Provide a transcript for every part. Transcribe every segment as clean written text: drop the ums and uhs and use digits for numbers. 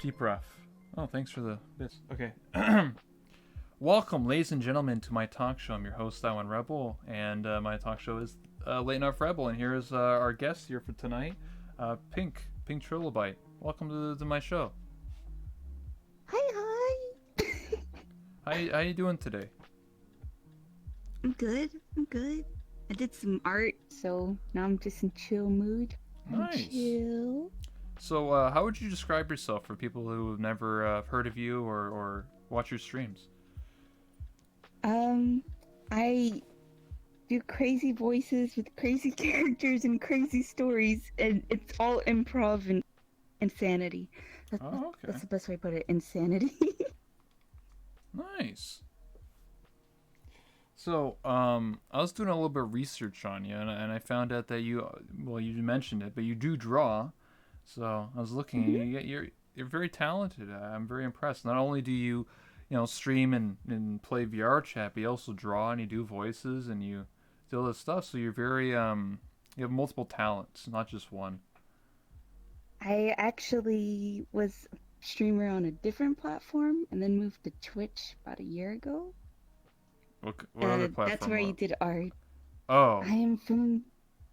Deep breath. Oh, thanks for the bits. Okay. Welcome, ladies and gentlemen, to my talk show. I'm your host, Iwan Rebel, and my talk show is Late Enough Rebel. And here's our guest here for tonight, Pinktrilobite. Welcome to my show. Hi. How you doing today? I'm good. I did some art, so now I'm just in chill mood. Nice. Chill. So, how would you describe yourself for people who have never heard of you or watch your streams? I do crazy voices with crazy characters and crazy stories, and it's all improv and insanity. That's the best way to put it. Insanity. Nice. So, I was doing a little bit of research on you, and I found out that you mentioned it, but you do draw. So I was looking, Mm-hmm. you're very talented. I'm very impressed. Not only do you stream and play VR chat, but you also draw and you do voices and you do all this stuff. So you're very you have multiple talents, not just one. I actually was a streamer on a different platform and then moved to Twitch about a year ago. What other That's platform? where you did art. Oh, I am from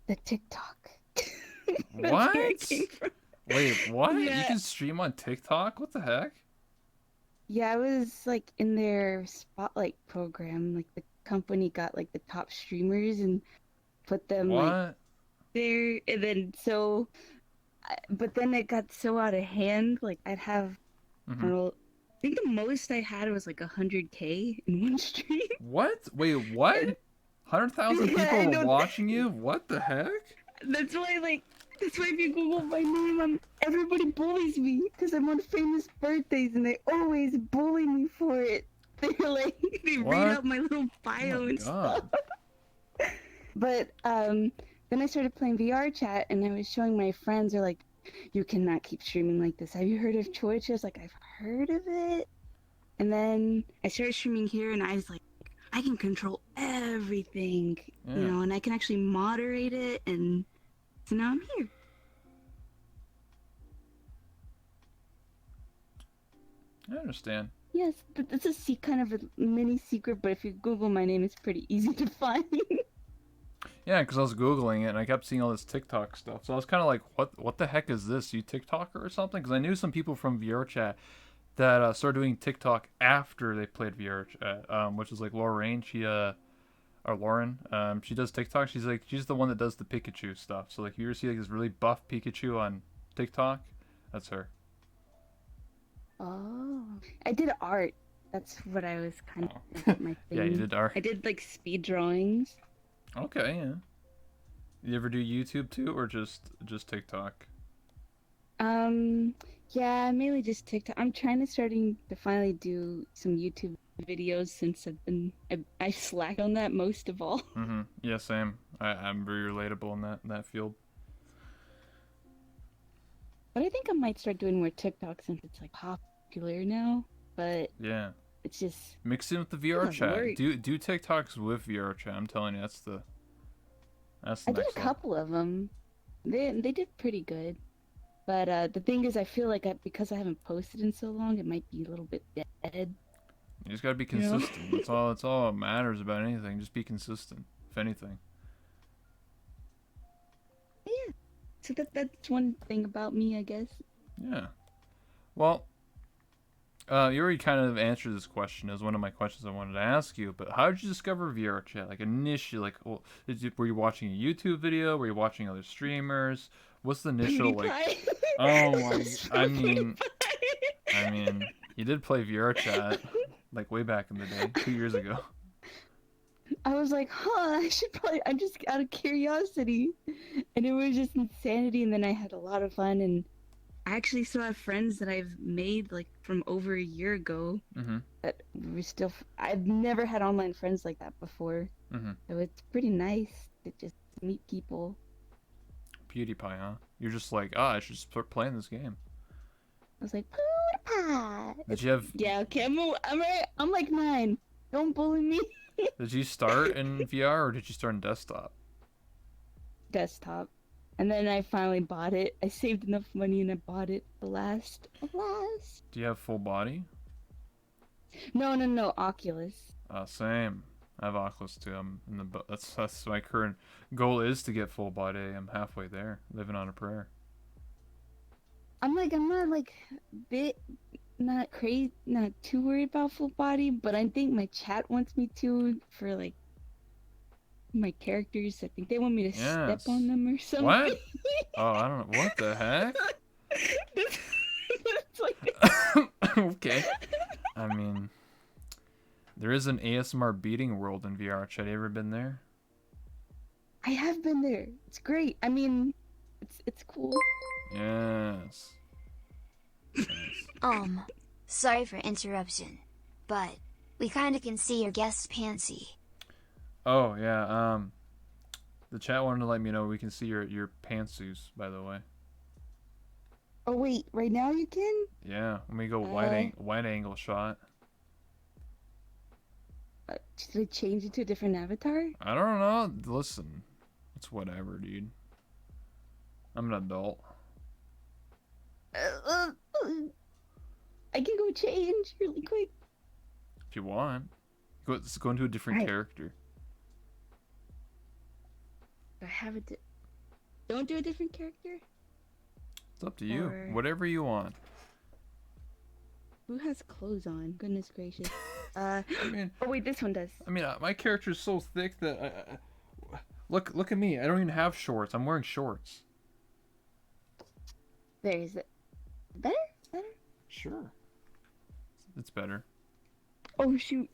the TikTok. That's what? where I came from. Wait, what? You Yeah. can stream on TikTok? What the heck? Yeah, I was like in their spotlight program. Like the company got like the top streamers and put them like What? there. And then but then it got so out of hand. Like I'd have, I Mm-hmm. don't know, I think the most I had was like 100K in one stream. What? Wait, what? And 100,000 yeah, people I were don't. watching you? What the heck? That's why, that's why if you Google my name, everybody bullies me because I'm on famous birthdays and they always bully me for it. They're like, they read What? out my little Oh my bio and stuff. god. But then I started playing VR chat and I was showing my friends, they're like, you cannot keep streaming like this. Have you heard of Twitch? I was like, I've heard of it. And then I started streaming here and I was like, I can control everything, Yeah, and I can actually moderate it. And so now I'm here. I understand. Yes, but it's kind of a mini secret, but if you Google my name, it's pretty easy to find. Yeah, because I was Googling it and I kept seeing all this TikTok stuff. So I was kind of like, what the heck is this? You TikToker or something? Because I knew some people from VR chat that started doing TikTok after they played VR chat, which is like Lorraine. Or Lauren, she does TikTok. She's the one that does the Pikachu stuff. So like, if you ever see like this really buff Pikachu on TikTok, that's her. Oh, I did art. That's what I was kind Oh. of my Yeah, you thing. did art. I did like speed drawings. Okay, yeah. You ever do YouTube too, or just TikTok? Um, yeah, mainly just TikTok. I'm trying to starting to finally do some YouTube videos since I slack on that most of all. Mm-hmm. Yeah, same. I'm very relatable in that field. But I think I might start doing more TikTok since it's like popular now. But Yeah. it's just Mix in with the a VR lot of chat. work. Do TikToks with VR chat. I'm telling you, that's the I did a next level. couple of them. They did pretty good. But the thing is, I feel like because I haven't posted in so long, it might be a little bit dead. You just gotta be You know? consistent. That's all. That's all that matters about anything. Just be consistent. If anything. Yeah. So that's one thing about me, I guess. Yeah. Well, you already kind of answered this question. It was one of my questions I wanted to ask you. But how did you discover VR chat? Like initially, like, well, were you watching a YouTube video? Were you watching other streamers? What's the initial like? PewDiePie. Oh It my! was I from mean, PewDiePie. I mean, you did play VR chat like way back in the day, 2 years ago. I was like, huh, I'm just out of curiosity. And it was just insanity. And then I had a lot of fun. And I actually still have friends that I've made like from over a year ago Mhm. that I've never had online friends like that before. Mhm. So it's pretty nice to just meet people. PewDiePie, huh? You're just like, ah, I should just start playing this game. I was like, PewDiePie. Did you have? Yeah, okay, I'm right. I'm like 9. Don't bully me. Did you start in VR or did you start in desktop? Desktop. And then I finally bought it. I saved enough money and I bought it. Alas. Do you have full body? No, no, no, Oculus. Same. I have Oculus too. I'm in the. That's my current goal is to get full body. I'm halfway there, living on a prayer. I'm not like bit, not crazy, not too worried about full body, but I think my chat wants me to for like my characters. I think they want me to step Yes. on them or something. What? Oh, I don't know. What the heck? It's like Okay. I mean, there is an ASMR beating world in VR. Chat, you ever been there? I have been there. It's great. I mean, it's cool. Yes. Yes. Sorry for interruption, but we kinda can see your guest's pantsy. Oh yeah. The chat wanted to let me know we can see your pantsuits, by the way. Oh wait, right now you can? Yeah. Let me go Uh, wide angle shot. Should I change it to a different avatar? I don't know. Listen, it's whatever, dude. I'm an adult. Uh, uh, uh, I can go change really quick. If you want, let's go into a different Alright. character. I have it. Don't do a different character. It's up to you. Or- Whatever you want. Who has clothes on? Goodness gracious. I mean, Oh wait, this one does. my character is so thick that look at me. I don't even have shorts. I'm wearing shorts. There is it. Better? Better? Sure. It's better. Oh shoot.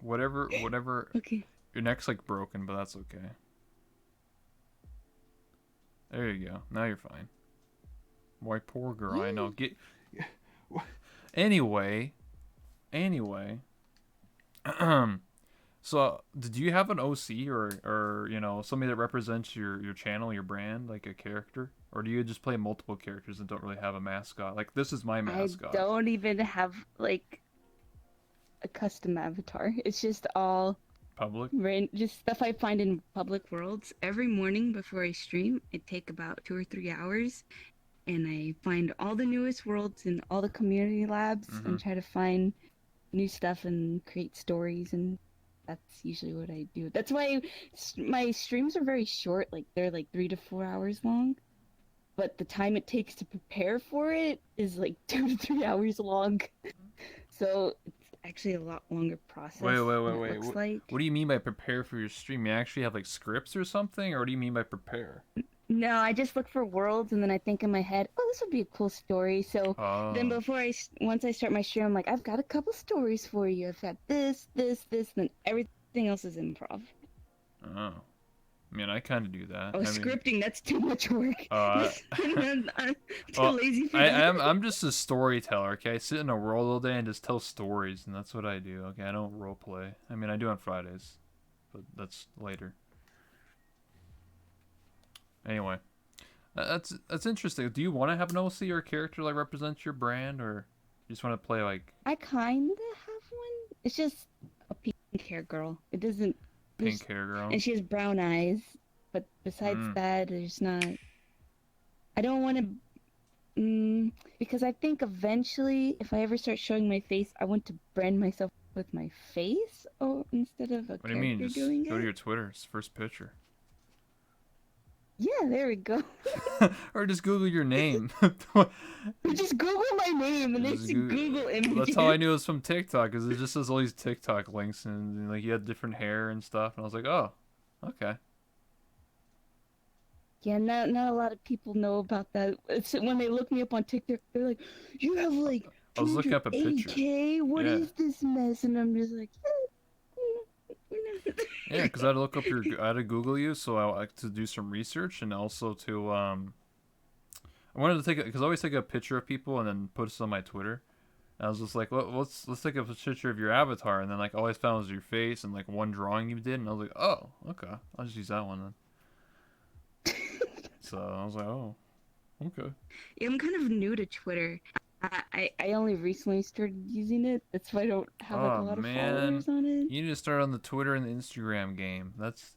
Whatever. Okay. Your neck's like broken, but that's okay. There you go. Now you're fine. Why, poor girl. I know. Get. Anyway. So, did you have an OC or somebody that represents your channel, your brand, like a character, or do you just play multiple characters and don't really have a mascot? Like this is my mascot. I don't even have like a custom avatar. It's just all Public. just stuff I find in public worlds. Every morning before I stream, I take about 2 or 3 hours and I find all the newest worlds in all the community labs and try to find new stuff and create stories, and that's usually what I do. That's why my streams are very short, like they're like 3 to 4 hours long, but the time it takes to prepare for it is like 2 to 3 hours long. So it's actually a lot longer process Wait. than it looks like. What do you mean by prepare for your stream? You actually have like scripts or something, or what do you mean by prepare? No, I just look for worlds and then I think in my head, oh, this would be a cool story. So then Oh. once I start my stream, I'm like, I've got a couple stories for you. I've got this, then everything else is improv. Oh. I mean, I kind of do that. Oh, I mean, scripting, that's too much work. uh, I'm too well, lazy for I that. I'm just a storyteller. Okay, I sit in a world all day and just tell stories, and that's what I do. Okay, I don't role play. I mean, I do on Fridays, but that's later. Anyway, that's interesting. Do you want to have an OC or a character that represents your brand, or you just want to play like I kind of have one. It's just a pink hair girl. It doesn't. pink hair girl? And she has brown eyes. But besides that, there's not. I don't want to. Because I think eventually, if I ever start showing my face, I want to brand myself with my face, instead of a What do you mean? character Just doing go it. to your Twitter. It's the first picture. Yeah, there we go. Or just Google your name. Just Google my name and Just it's Google images. That's how I knew it was from TikTok, because it just says all these TikTok links, and like you had different hair and stuff, and I was like, oh, okay. Yeah, not a lot of people know about that. It's when they look me up on TikTok, they're like, "You have like I was looking up a picture. 208K. What Yeah. is this mess?" And I'm just like, Yeah, because I had to look up I had to Google you, so I to do some research, and also to I wanted to take because I always take a picture of people and then put it on my Twitter. And I was just like, let's take a picture of your avatar, and then like all I found was your face and like one drawing you did, and I was like, oh, okay, I'll just use that one then. So I was like, oh, okay. Yeah, I'm kind of new to Twitter. I only recently started using it. That's why I don't have like a Oh lot of man, followers on it. you need to start on the Twitter and the Instagram game. That's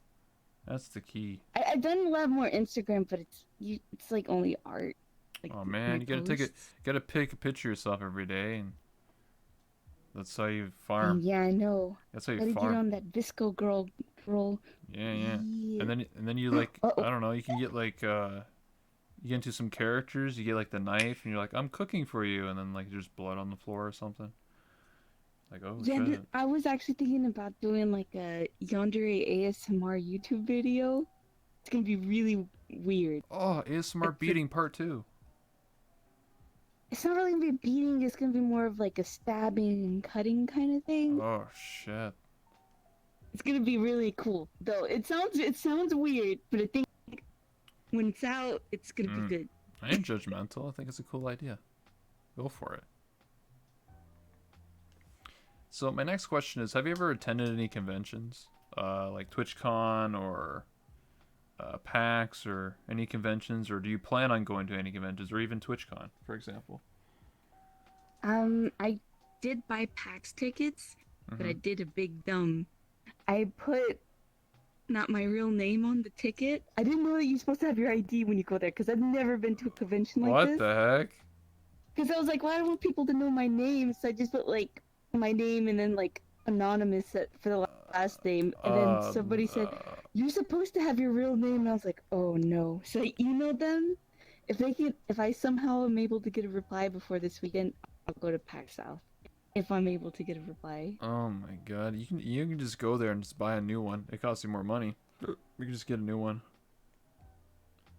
That's the key. I've done a lot more Instagram, but it's like only art, like Oh my man, you gotta take it. posts. Gotta pick a picture of yourself every day, and that's how you And farm. yeah, I know. That's how you Gotta get farm. on that Visco girl roll. Yeah, yeah. Yeah. And then you like Uh oh. I don't know. You can get like you get into some characters. You get like the knife, and you're like I'm cooking for you, and then like there's blood on the floor or something. Like oh Yeah, shit. I was actually thinking about doing like a Yandere ASMR YouTube video. It's gonna be really weird. Oh, ASMR It's like beating part two. it's not really gonna be a beating. It's gonna be more of like a stabbing and cutting kind of thing. Oh shit. It's gonna be really cool, though. It sounds weird, but I think when it's out, it's gonna be Mm. good. I ain't judgmental. I think it's a cool idea. Go for it. So my next question is: have you ever attended any conventions, like TwitchCon or PAX or any conventions, or do you plan on going to any conventions or even TwitchCon, for example? I did buy PAX tickets, but Mm-hmm. I did a big dumb. I put not my real name on the ticket. I didn't know that you're supposed to have your ID when you go there, because I've never been to a convention like What this. the heck? Because I was like, well, I don't want people to know my name, so I just put like my name and then like anonymous for the last name. And then Uh, somebody said, uh, you're supposed to have your real name. And I was like, oh no. So I emailed them. If I somehow am able to get a reply before this weekend, I'll go to PAX South. If I'm able to get a reply. oh my god, you can just go there and just buy a new one. It costs you more money. You can just get a new one.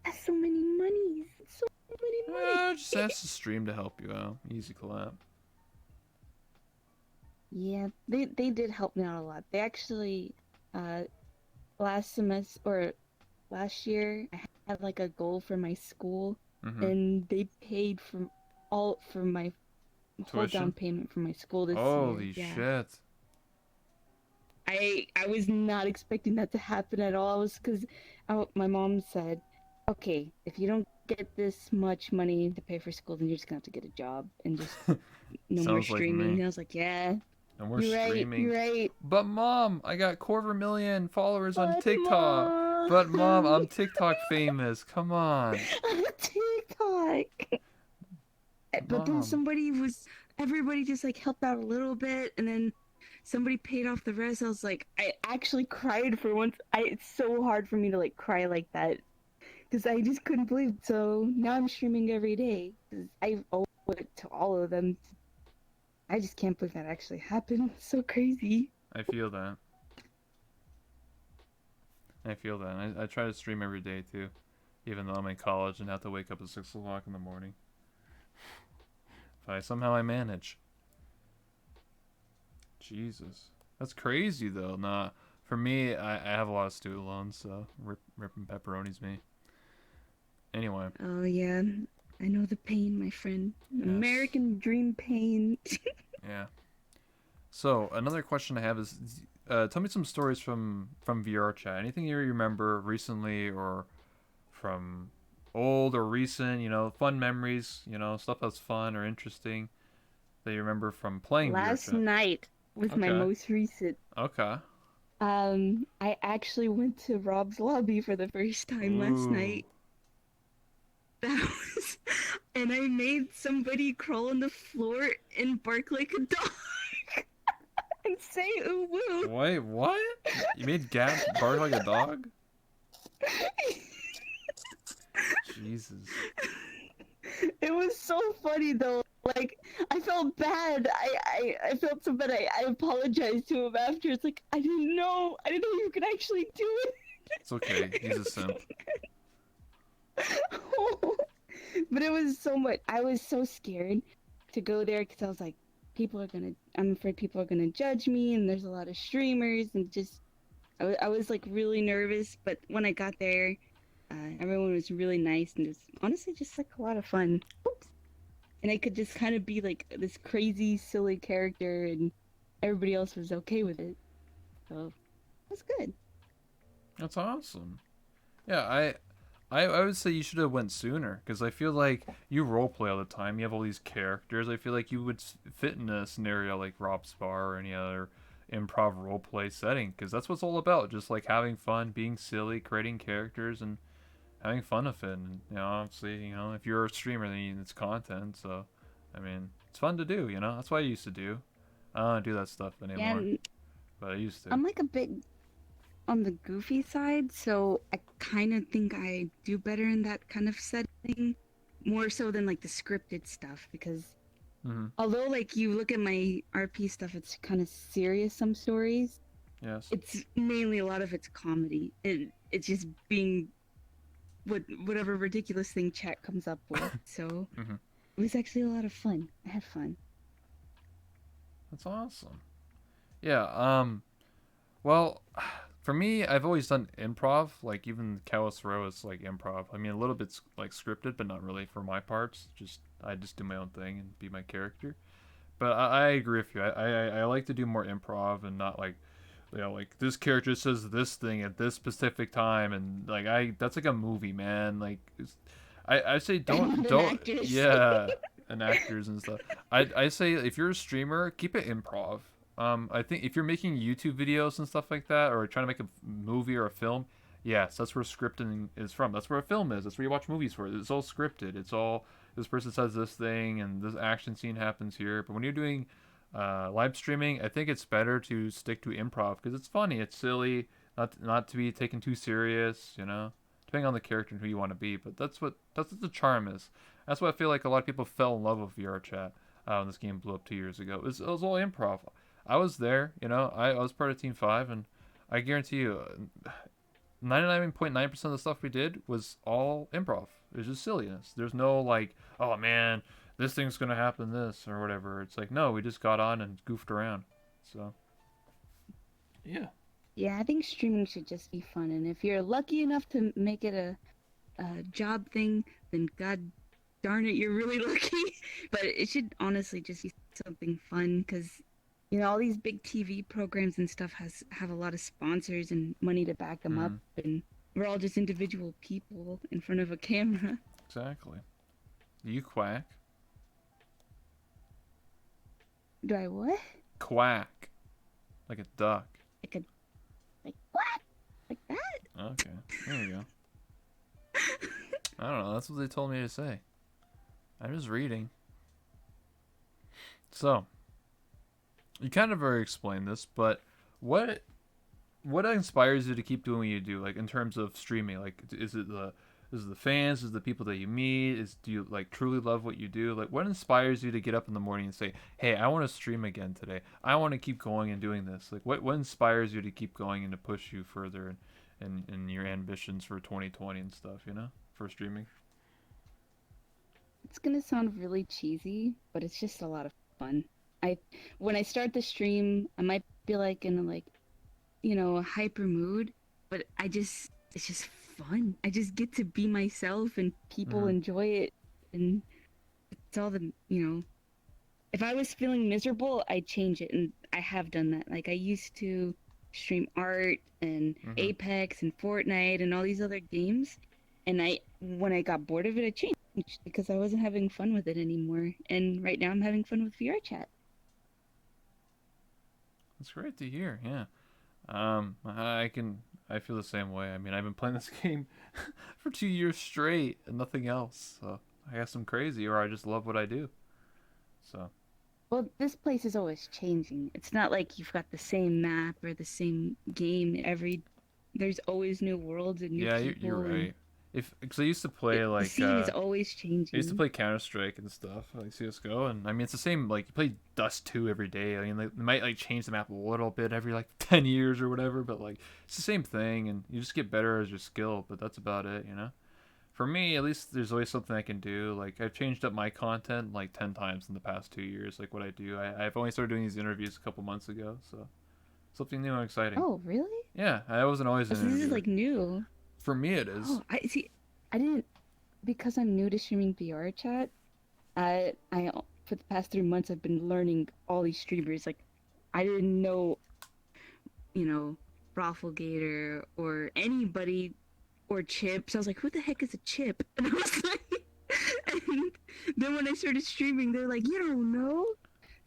That's so many monies. So many money. Just ask the stream to help you out. Easy clap. Yeah, they did help me out a lot. They actually, uh, last semester or last year, I had like a goal for my school, Mm-hmm. and they paid for my whole down Tuition? payment for my school this year. Holy Yeah, shit. I was not expecting that to happen at all. I was because my mom said, okay, if you don't get this much money to pay for school, then you're just gonna have to get a job and just no more Sounds like streaming. me. And I was like, yeah, And we're you're right, streaming. you're right. But mom, I got 250,000 followers on But TikTok. But mom, mom, I'm TikTok famous. Come on. on TikTok. But then Mom. everybody just like helped out a little bit, and then somebody paid off the rest. I was like, I actually cried for once. It's so hard for me to like cry like that because I just couldn't believe it. So now I'm streaming every day because I owe it to all of them. I just can't believe that actually happened. It's so crazy. I feel that. I feel that. I try to stream every day too. Even though I'm in college and have to wake up at 6 o'clock in the morning. But somehow I manage. Jesus. That's crazy though. Nah. For me, I have a lot of student loans, so ripping pepperonis me. Anyway. Oh yeah, I know the pain, my friend. Yes. American dream pain. Yeah. So another question I have is, tell me some stories from VR chat. Anything you remember recently or from old or recent? You know, fun memories. You know, stuff that's fun or interesting that you remember from playing VR Last chat. night was my Okay. most recent. Okay. I actually went to Rob's lobby for the first time last Ooh. night. That was, and I made somebody crawl on the floor and bark like a dog and say ooh woo. Wait, what? You made Gab bark like a dog? Jesus. It was so funny though. Like I felt bad. I felt so bad. I apologized to him after. It's like I didn't know. I didn't know you could actually do it. It's okay. He's a simp. But it was so much. I was so scared to go there because I was like, I'm afraid people are gonna judge me, and there's a lot of streamers, and just, I was like really nervous. But when I got there, everyone was really nice and just honestly just like a lot of fun. Oops. And I could just kind of be like this crazy, silly character, and everybody else was okay with it. So it was good. That's awesome. Yeah, I would say you should have went sooner because I feel like you roleplay all the time. You have all these characters. I feel like you would fit in a scenario like Rob's Bar or any other improv role play setting, because that's what it's all about. Just like having fun, being silly, creating characters, and having fun with it. And obviously, if you're a streamer, then it's content. So, I mean, it's fun to do. That's what I used to do. I don't do that stuff Yeah, anymore, and but I used to. I'm like a bit on the goofy side, so I kind of think I do better in that kind of setting, more so than like the scripted stuff. Because Mm-hmm. although like you look at my RP stuff, it's kind of serious. Some stories, Yes. it's mainly a lot of it's comedy. It's just being whatever ridiculous thing chat comes up with. So Mm-hmm. it was actually a lot of fun. I had fun. That's awesome. Yeah. Well, for me, I've always done improv. Like even Chaos Row is like improv. I mean, a little bit like scripted, but not really for my parts. I just do my own thing and be my character. But I agree with you. I like to do more improv and not like, like this character says this thing at this specific time, and like that's like a movie, man. Like, I say don't Actors. yeah, and actors and stuff. I say if you're a streamer, keep it improv. I think if you're making YouTube videos and stuff like that, or trying to make a movie or a film, yes, that's where scripting is from. That's where a film is. That's where you watch movies for. It's all scripted. It's all this person says this thing and this action scene happens here. But when you're doing live streaming, I think it's better to stick to improv because it's funny, it's silly, not to be taken too serious. Depending on the character and who you want to be. But that's what the charm is. That's why I feel like a lot of people fell in love with VR chat when this game blew up 2 years ago. It was all improv. I was there, I was part of Team 5, and I guarantee you, 99.9% of the stuff we did was all improv. It was just silliness. There's no like, oh man, this thing's gonna happen this or whatever. It's like, no, we just got on and goofed around. So, yeah. Yeah, I think streaming should just be fun, and if you're lucky enough to make it a job thing, then god darn it, you're really lucky. But it should honestly just be something fun, because all these big TV programs and stuff have a lot of sponsors and money to back them up, and we're all just individual people in front of a camera. Exactly. Do you quack? Do I what? Quack. Like a duck. Like what? Like that? Okay. There you go. I don't know. That's what they told me to say. I'm just reading. So, you kind of already explained this, but what inspires you to keep doing what you do? Like in terms of streaming, like is it the fans, is it the people that you meet, do you like truly love what you do? Like what inspires you to get up in the morning and say, hey, I want to stream again today. I want to keep going and doing this. Like what inspires you to keep going and to push you further in your ambitions for 2020 and stuff, for streaming? It's gonna sound really cheesy, but it's just a lot of fun. When I start the stream, I might be like in a hyper mood, but it's just fun. I just get to be myself and people enjoy it, and it's all if I was feeling miserable, I'd change it, and I have done that. Like I used to stream art and Apex and Fortnite and all these other games, and when I got bored of it, I changed because I wasn't having fun with it anymore. And right now I'm having fun with VR chat. That's great to hear. Yeah. I feel the same way. I mean, I've been playing this game for 2 years straight and nothing else. So I guess I'm crazy, or I just love what I do. So. Well, this place is always changing. It's not like you've got the same map or the same game there's always new worlds and new people. Yeah, you're right. Because I used to play the scene is always changing. I used to play Counter-Strike and stuff, like CS:GO, and I mean it's the same. Like you play Dust 2 every day. I mean they might like change the map a little bit every like 10 years or whatever, but like it's the same thing, and you just get better as your skill. But that's about it, For me, at least, there's always something I can do. Like I've changed up my content like 10 times in the past 2 years. Like what I do, I've only started doing these interviews a couple months ago, so something new and exciting. Oh, really? Yeah, I wasn't always an So this interviewer. is like new. For me, it is. Oh, I see. I didn't, because I'm new to streaming VR chat. I for the past 3 months I've been learning all these streamers. Like, I didn't know, Rafflegator or anybody or Chips. I was like, who the heck is a Chip? And I was like, and then when I started streaming, they're like, you don't know.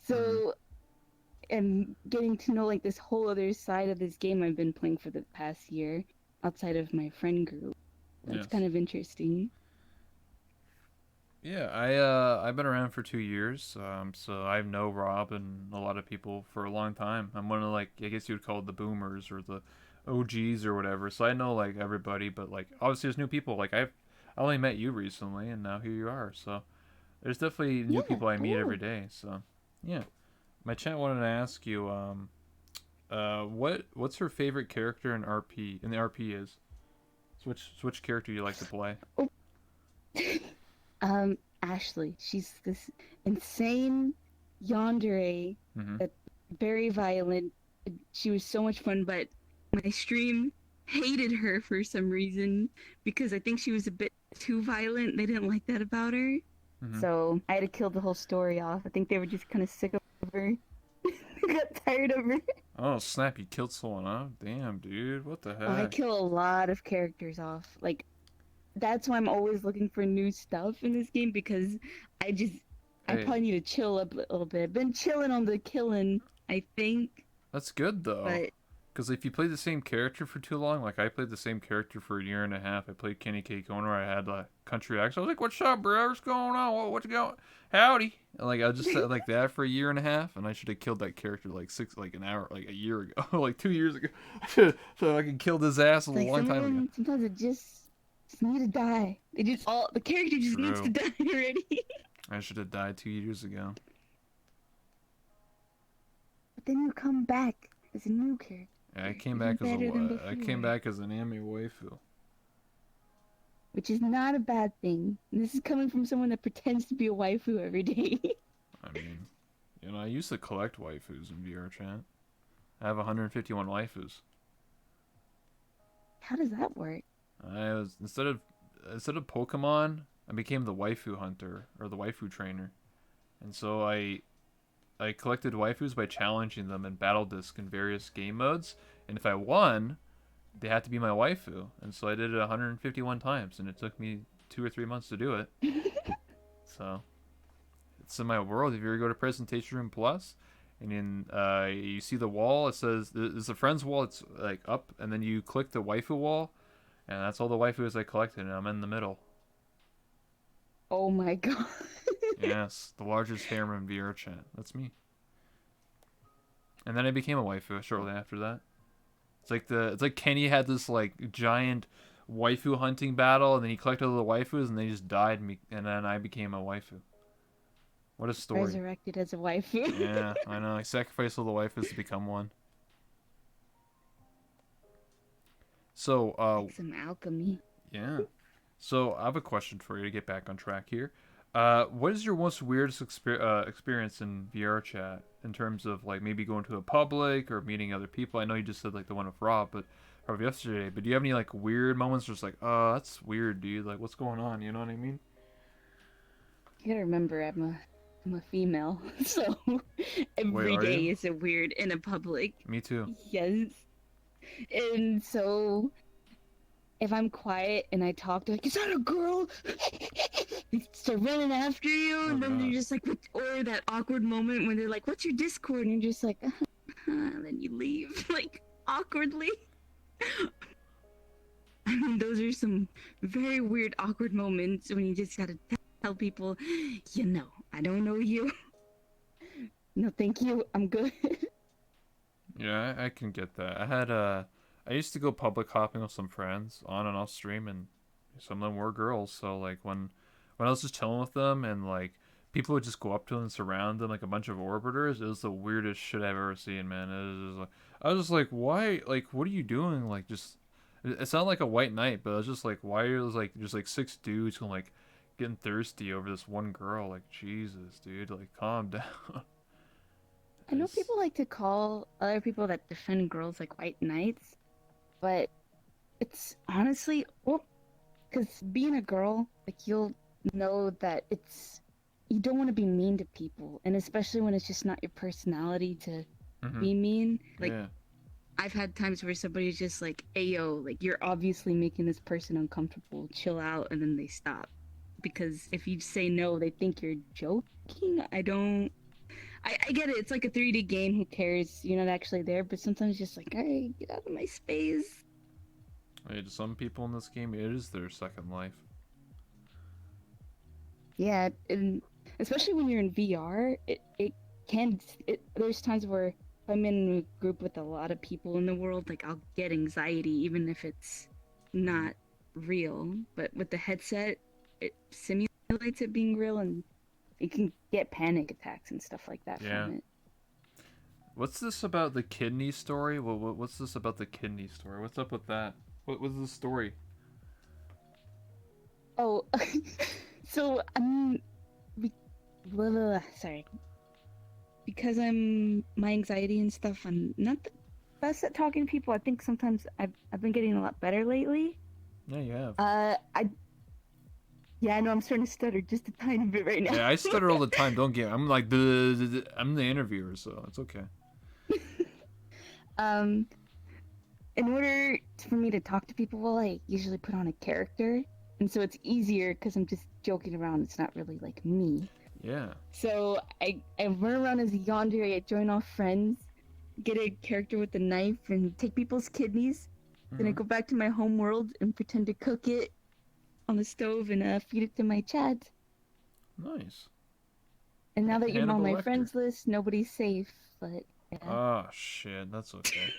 So am getting to know like this whole other side of this game I've been playing for the past year outside of my friend group. That's Yes. kind of interesting. Yeah, I've been around for 2 years, so I know Rob and a lot of people for a long time. I'm one of like I guess you would call it the boomers or the OGs or whatever. So I know like everybody, but like obviously there's new people. Like I only met you recently, and now here you are. So there's definitely new Yeah, people I meet every cool. day. So yeah, my chat wanted to ask you, what's her favorite character in RP in the RP is? Switch character you like to play? Oh, Ashley, she's this insane yandere Mm-hmm. that's very violent. She was so much fun, but my stream hated her for some reason because I think she was a bit too violent. They didn't like that about her. Mm-hmm. So I had to kill the whole story off. I think they were just kind of sick of her. Got tired of her. Oh snap! You killed someone, huh? Damn, dude, what the Oh, I heck? kill a lot of characters off. Like that's why I'm always looking for new stuff in this game because I just I Hey, probably need to chill up a little bit. I've been chilling on the killing, I think, that's good though. but Because if you play the same character for too long, like I played the same character for a year and a half. I played Kenny K. Owner. I had a country accent. I was like, "What's up, bro? What's going on? What's going? Howdy!" And, like I just said like that for a year and a half, and I should have killed that character like an hour, like a year ago, like 2 years ago. So I could kill his ass a like long some of time ago. them sometimes it just need to die. They just all the character just needs to True. die already. I should have died 2 years ago. But then you come back as a new character, Yeah, I came even back as better than I came before, back as an anime waifu. which is not a bad thing. And this is coming from someone that pretends to be a waifu every day. I mean, I used to collect waifus in VR chat. I have 151 waifus. How does that work? I was instead of Pokemon, I became the waifu hunter or the waifu trainer, and so I collected waifus by challenging them in Battle Disc in various game modes, and if I won, they had to be my waifu, and so I did it 151 times, and it took me 2 or 3 months to do it. So it's in my world. If you ever go to Presentation Room Plus, and in you see the wall, it says there's a friends wall. It's like up, and then you click the waifu wall, and that's all the waifus I collected, and I'm in the middle. Oh my god. Yes, the largest harem in VR chat. That's me. And then I became a waifu shortly after that. It's like Kenny had this like giant waifu hunting battle, and then he collected all the waifus, and they just died, and then I became a waifu. What a story! Resurrected as a waifu. Yeah, I know. I sacrificed all the waifus to become one. So, Like some alchemy. yeah. So I have a question for you to get back on track here. What is your most weirdest experience in VR chat in terms of like maybe going to a public or meeting other people? I know you just said like the one with Rob, but Rob yesterday. But do you have any like weird moments? Just like, oh, that's weird, dude. Like, what's going on? You know what I mean? You gotta remember, I'm a female, so Wait, every are day you? is a weird in a public. Me too. Yes, and so if I'm quiet and I talk, they're like, "Is that a girl?" They start running after you, Oh and then they're God. just like, or that awkward moment when they're like, "What's your Discord?" And you're just like, and then you leave like awkwardly. I mean, those are some very weird, awkward moments when you just gotta tell people, I don't know you. No, thank you. I'm good. Yeah, I can get that. I used to go public hopping with some friends on and off stream, and some of them were girls. So like when I was just chilling with them, and like people would just go up to them and surround them like a bunch of orbiters. It was the weirdest shit I've ever seen, man. It was just like I was just like, why? Like, what are you doing? Like, just it sounded like a white knight, but I was just like, why are those like just like six dudes going like getting thirsty over this one girl? Like, Jesus, dude, like calm down. I know It's people like to call other people that defend girls like white knights, but it's honestly, well, because being a girl, like you'll know that you don't want to be mean to people, and especially when it's just not your personality to mm-hmm. be mean. Like Yeah. I've had times where somebody's just like, "Ayo, like you're obviously making this person uncomfortable. Chill out," and then they stop. Because if you say no, they think you're joking. I get it. It's like a 3D game. Who cares? You're not actually there. But sometimes just like, hey, get out of my space. Hey, to some people in this game, it is their second life. Yeah, and especially when you're in VR, it can. There's times where if I'm in a group with a lot of people in the world, like I'll get anxiety even if it's not real. But with the headset, it simulates it being real, and you can get panic attacks and stuff like that Yeah. from it. What's this about the kidney story? What's this about the kidney story? What's up with that? What was the story? Oh, so be- blah, blah, blah, sorry. Because I'm my anxiety and stuff, I'm not the best at talking to people. I think sometimes I've been getting a lot better lately. Yeah, you have. I Yeah, I know I'm starting to stutter just a tiny bit right now. Yeah, I stutter all the time. Don't get. I'm like the. I'm the interviewer, so it's okay. um, in order for me to talk to people, well, I usually put on a character, and so it's easier because I'm just joking around. It's not really like me. Yeah. So I run around as a yandere. I join off friends, get a character with a knife, and take people's kidneys. Then I Mhm. go back to my home world and pretend to cook it on the stove and feed it to my chat. Nice. And now that you're on Hannibal my Lecter. friends list, nobody's safe. But yeah. Oh shit, that's okay.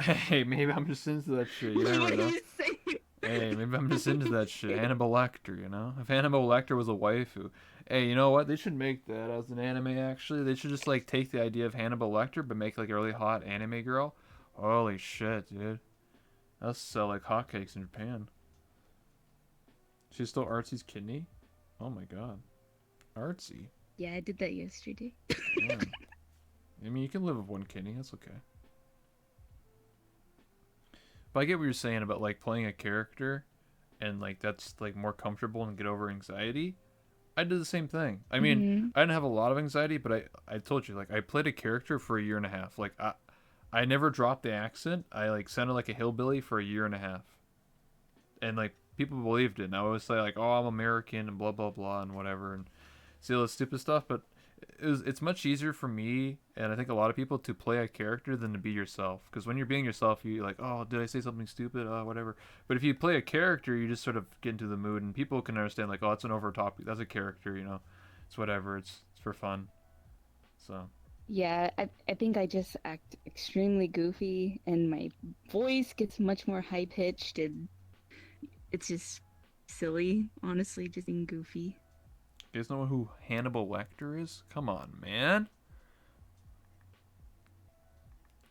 Hey, maybe I'm just into that shit. You never What are know. you saying? Hey, maybe I'm just into that shit. Hannibal Lecter, you know? If Hannibal Lecter was a waifu. Hey, you know what? They should make that as an anime, actually. They should just, like, take the idea of Hannibal Lecter, but make, like, a really hot anime girl. Holy shit, dude. That'll sell like hotcakes in Japan. She's still Artsy's kidney? Oh my god. Artsy? Yeah, I did that yesterday. Damn. I mean, you can live with one kidney. That's okay. But I get what you're saying about, like, playing a character and, like, that's, like, more comfortable and get over anxiety. I did the same thing. I mean, Hmm. I didn't have a lot of anxiety, but I told you, like, I played a character for a year and a half. Like, I never dropped the accent. I, like, sounded like a hillbilly for a year and a half. And, like, people believed it. And I would say, like, oh, I'm American and blah, blah, blah, and whatever. And see all this stupid stuff. But it's much easier for me, and I think a lot of people, to play a character than to be yourself. Because when you're being yourself, you're like, oh, did I say something stupid? Whatever. But if you play a character, you just sort of get into the mood, and people can understand, like, oh, it's an over topic. That's a character, you know. It's whatever. It's for fun. So. Yeah, I think I just act extremely goofy, and my voice gets much more high pitched, and it's just silly, honestly, just being goofy. You guys know who Hannibal Lecter is? Come on, man.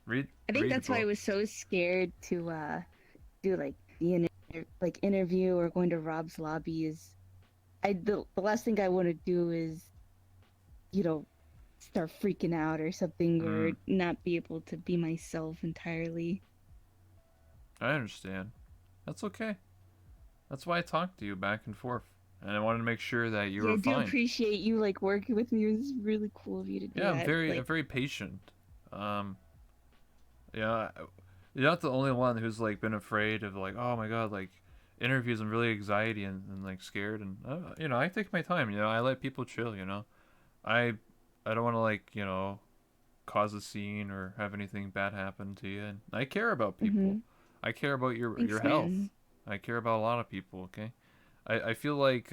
I think Read the that's why I book. was so scared to do like like interview or going to Rob's lobby. Is the last thing I want to do is you know start freaking out or something or Mm, not be able to be myself entirely. I understand. That's okay. That's why I talked to you back and forth. And I wanted to make sure that you Yeah, were I do fine. appreciate you like working with me. It was really cool of you to do Yeah, that. I'm Like, very patient. Um, yeah, you're not the only one who's like been afraid of like, oh my god, like interviews and really anxiety and like scared and you know, I take my time. You know, I let people chill. You know, I I don't want to like cause a scene or have anything bad happen to you. And I care about people. hmm, I care about your thanks, health. man. I care about a lot of people. Okay, I feel like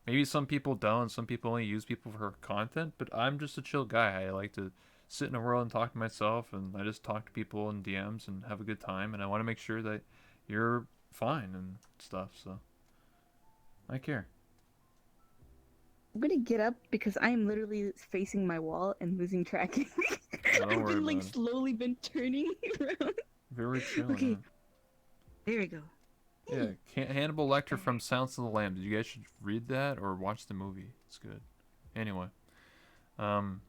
maybe some people don't. Some people only use people for content, but I'm just a chill guy. I like to sit in a world and talk to myself, and I just talk to people in DMs and have a good time. And I want to make sure that you're fine and stuff. So I care. I'm gonna get up because I am literally facing my wall and losing track. Oh, don't I've worry been like about it. slowly been turning around. Very chill, Okay, man. there we go. Yeah, Hey, Hannibal Lecter better. from Silence of the Lambs. You guys should read that or watch the movie. It's good. Anyway, um,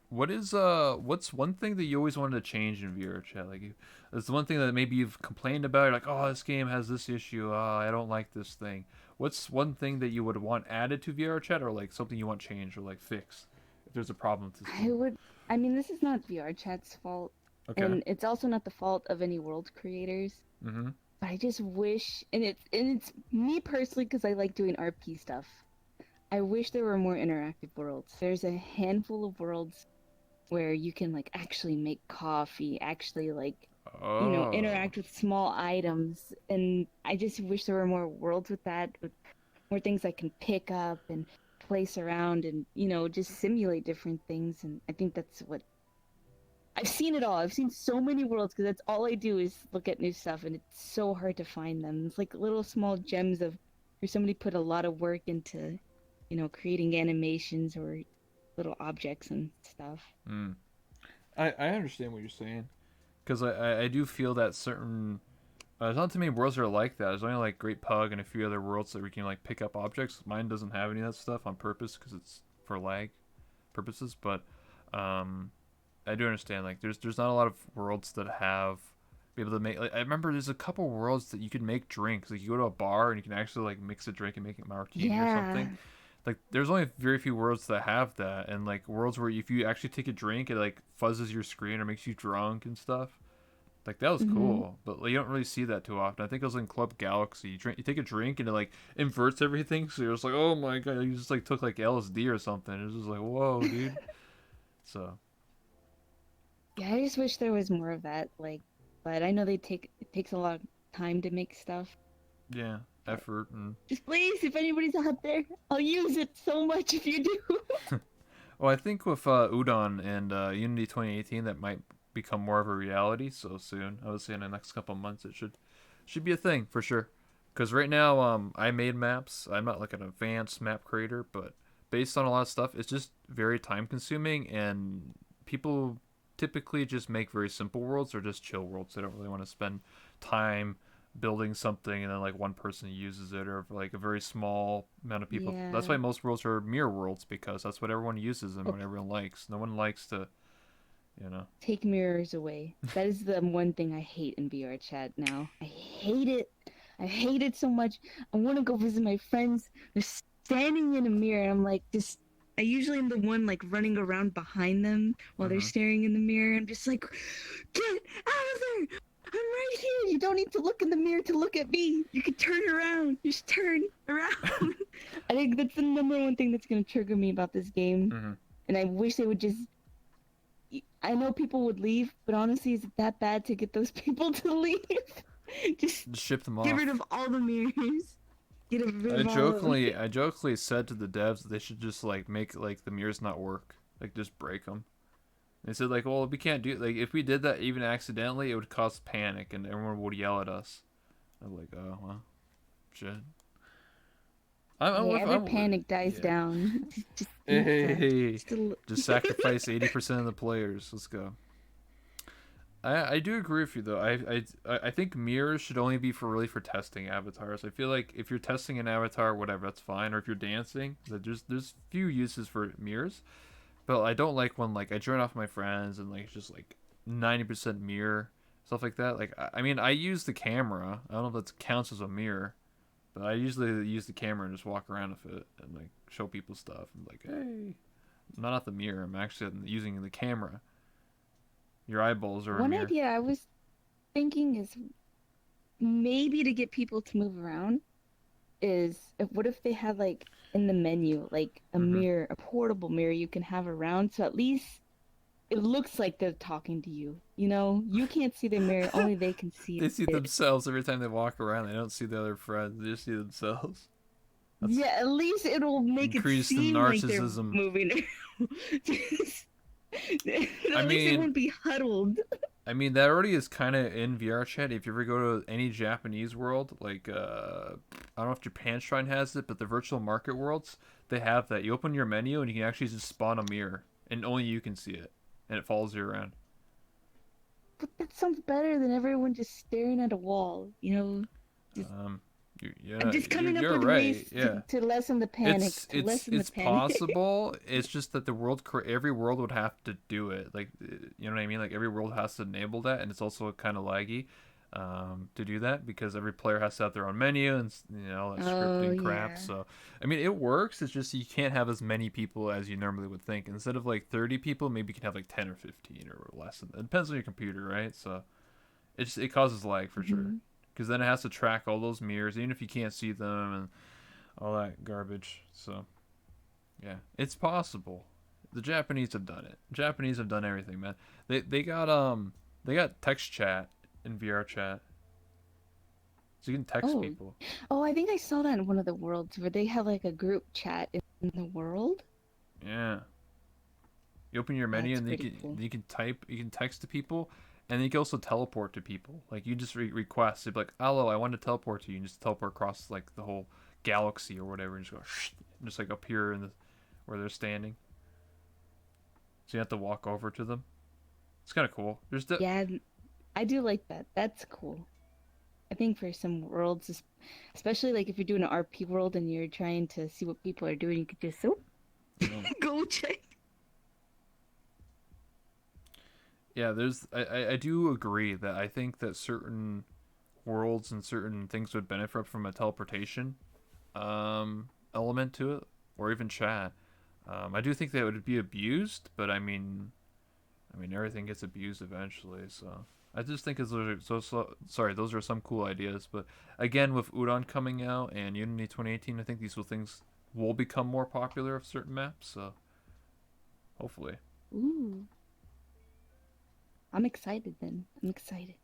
what's one thing that you always wanted to change in VR chat? Like, it's the one thing that maybe you've complained about. You're like, oh, this game has this issue. I don't like this thing. What's one thing that you would want added to VR chat, or like something you want changed or like fixed if there's a problem with this I game? would. I mean, this is not VR chat's fault, Okay. and it's also not the fault of any world creators. Mm-hmm. But I just wish, and it's me personally because I like doing RP stuff. I wish there were more interactive worlds. There's a handful of worlds where you can like actually make coffee, actually like Oh. interact with small items, and I just wish there were more worlds with that, with more things I can pick up and place around and just simulate different things. And I think that's what I've seen it all. I've seen so many worlds because that's all I do is look at new stuff, and it's so hard to find them. It's like little small gems of where somebody put a lot of work into, creating animations or little objects and stuff. Mm. I understand what you're saying. Because I do feel that certain. There's not too many worlds that are like that. There's only like Great Pug and a few other worlds that we can like pick up objects. Mine doesn't have any of that stuff on purpose because it's for lag purposes. But um, I do understand. Like, there's not a lot of worlds that have be able to make. Like, I remember there's a couple worlds that you can make drinks. Like, you go to a bar and you can actually like mix a drink and make it martini or Yeah. something. Like, there's only very few worlds that have that, and like worlds where if you actually take a drink, it like fuzzes your screen or makes you drunk and stuff. Like, that was Hmm. cool, but like, you don't really see that too often. I think it was in Club Galaxy. You take a drink and it like inverts everything, so you're just like, oh my god, you just like took like LSD or something. It was just like, whoa, dude. So Yeah, I just wish there was more of that. Like, but I know it takes a lot of time to make stuff. yeah, But effort and just please, if anybody's out there, I'll use it so much if you do. well, I think with Udon and Unity 2018, that might become more of a reality so soon. I would say in the next couple months, it should be a thing for sure. Because right now, I made maps. I'm not like an advanced map creator, but based on a lot of stuff, it's just very time consuming, and people typically just make very simple worlds or just chill worlds. They don't really want to spend time building something and then like one person uses it or like a very small amount of people. That's Yeah. why most worlds are mirror worlds because that's what everyone uses and Oh, what everyone likes. No one likes to, you know. take mirrors away. That is the one thing I hate in VR chat now. I hate it. I hate it so much. I want to go visit my friends. They're standing in a mirror, and I'm like, just. I usually am the one like running around behind them while they're Mm-hmm. staring in the mirror. I'm just like, get out of there! I'm right here. You don't need to look in the mirror to look at me. You can turn around. Just turn around. I think that's the number one thing that's gonna trigger me about this game. Mm-hmm. And I wish they would just. I know people would leave, but honestly, is it that bad to get those people to leave? Just Just ship them get rid off. of all the mirrors. Get rid I of all of them. jokingly, I jokingly said to the devs that they should just like make like the mirrors not work, like just break them. They said like, well, we can't do like if we did that even accidentally, it would cause panic and everyone would yell at us. I'm like, oh well, shit. I'm Yeah, with, every I'm with, panic dies yeah. down. Just Hey, think hey, fast. hey, Just a little. just sacrifice 80% of the players. Let's go. I do agree with you though. I think mirrors should only be for really for testing avatars. I feel like if you're testing an avatar, whatever, that's fine. Or if you're dancing, that there's few uses for mirrors. But I don't like when like I join off my friends and like it's just like 90% mirror stuff like that. Like I mean I use the camera. I don't know if that counts as a mirror, but I usually use the camera and just walk around with it and like show people stuff and like hey, not at the mirror. I'm actually using the camera. Your eyeballs are a One mirror. idea I was thinking is maybe to get people to move around is what if they had like in the menu like a Mm-hmm. mirror, a portable mirror you can have around, so at least it looks like they're talking to you. You can't see the mirror, only they can see They see it. themselves every time they walk around. They don't see the other friends. They just see themselves. That's Yeah, at least it'll make it increased in seem like they're narcissism. moving. I At least they mean, won't be huddled. that already is kind of in VR chat. If you ever go to any Japanese world, like I don't know if Japan Shrine has it, but the virtual market worlds they have that. You open your menu and you can actually just spawn a mirror, and only you can see it, and it follows you around. But that sounds better than everyone just staring at a wall. Just, Um, I'm just coming up you're with right. ways Yeah. to lessen the panic. It's To it's lessen the it's panic. possible. It's just that every world would have to do it. Like you know what I mean? Like every world has to enable that, and it's also kind of laggy to do that because every player has to have their own menu and all that Oh scripting crap. yeah. So I mean, it works. It's just you can't have as many people as you normally would think. Instead of like 30 people, maybe you can have like 10 or 15 or less. It depends on your computer, right? So it causes lag for sure. Hmm. Because then it has to track all those mirrors, even if you can't see them and all that garbage. So Yeah, it's possible. The Japanese have done it. Japanese have done everything, man. They got text chat in VR chat, so you can text Oh, people. oh, I think I saw that in one of the worlds where they have like a group chat in the world. Yeah, you open your menu That's and pretty cool. you can text to people, and then you can also teleport to people. Like you just request, it'd be like, "Hello, I want to teleport to you," and just teleport across like the whole galaxy or whatever, and just go, and just like appear in the where they're standing. So you have to walk over to them. It's kind of cool. Yeah, I do like that. That's cool. I think for some worlds, especially like if you're doing an RP world and you're trying to see what people are doing, you could just yeah. go check. Yeah, I do agree that I think that certain worlds and certain things would benefit from a teleportation element to it, or even chat. I do think that it would be abused, but I mean everything gets abused eventually. So I just think those are some cool ideas. But again, with Udon coming out and Unity 2018, I think things will become more popular of certain maps. So hopefully, Ooh, I'm excited then. I'm excited.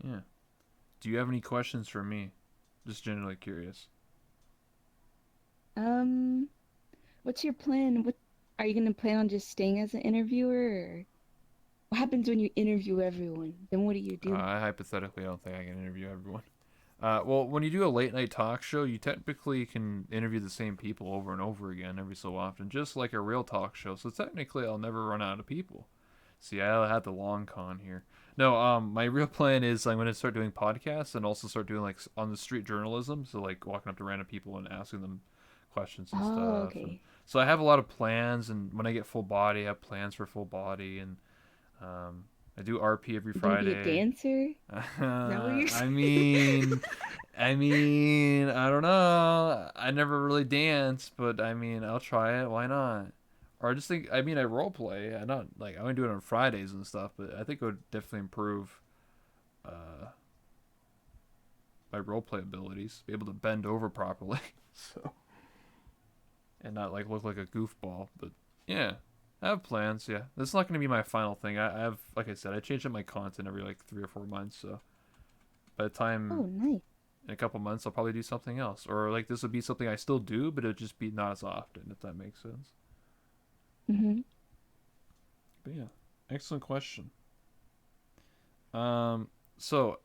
yeah. Do you have any questions for me? Just generally curious. Um, what's your plan? What are you gonna plan on just staying as an interviewer, or what happens when you interview everyone? Then what do you do? I hypothetically don't think I can interview everyone. Well, when you do a late night talk show, you technically can interview the same people over and over again every so often, just like a real talk show. So technically, I'll never run out of people. See, I had the long con here. No, my real plan is I'm gonna start doing podcasts and also start doing like on the street journalism. So like walking up to random people and asking them questions and Oh, stuff. And okay. so I have a lot of plans. And when I get full body, I have plans for full body. And I do RP every You gonna be a Friday. dancer? Is that what you're I saying? mean, I don't know. I never really dance, but I mean, I'll try it. Why not? Or I just think, I role play. I not like I only do it on Fridays and stuff, but I think it would definitely improve uh, my role play abilities. Be able to bend over properly, so and not like look like a goofball. But yeah, I have plans. Yeah, this is not going to be my final thing. I have, like I said, I change up my content every like 3 or 4 months. So by the time Oh, nice. in a couple months, I'll probably do something else, or like this would be something I still do, but it'd just be not as often, if that makes sense. Mm-hmm. But yeah, excellent question. Um, so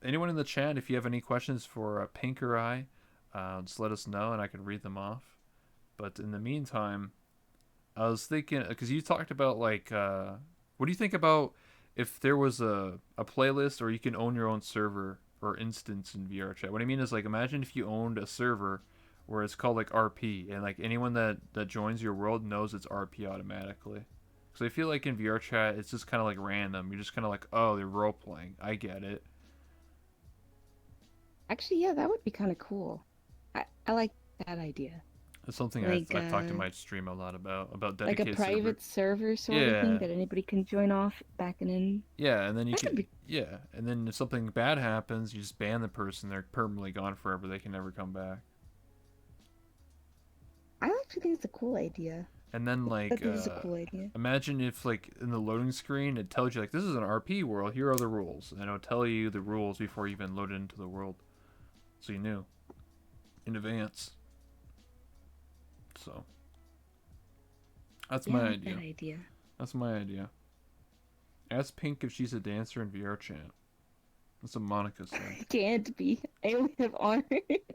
anyone in the chat, if you have any questions for Pink or I, just let us know and I can read them off. But in the meantime, I was thinking because you talked about like, what do you think about if there was a playlist or you can own your own server or instance in VR chat? What I mean is like, imagine if you owned a server where it's called like RP and like anyone that joins your world knows it's RP automatically. So I feel like in VR chat it's just kind of like random. You're just kind of like, oh, they're role playing. I get it. Actually, yeah, that would be kind of cool. I like that idea. It's something Like I've talked to my stream a lot about like a dedicated server. private server sort of thing Yeah, that anybody can join off back and in. yeah, and then you That could can be. yeah, and then if something bad happens, you just ban the person. They're permanently gone forever. They can never come back. I actually think it's a cool idea. And then That is a cool idea. imagine if like in the loading screen it tells you like this is an RP world. Here are the rules, and it'll tell you the rules before you even load it into the world, so you knew in advance. So that's Yeah, I my like that idea. idea. That's my idea. Ask Pink if she's a dancer in VR chat. That's what Monica said. Can't be. I only have arms.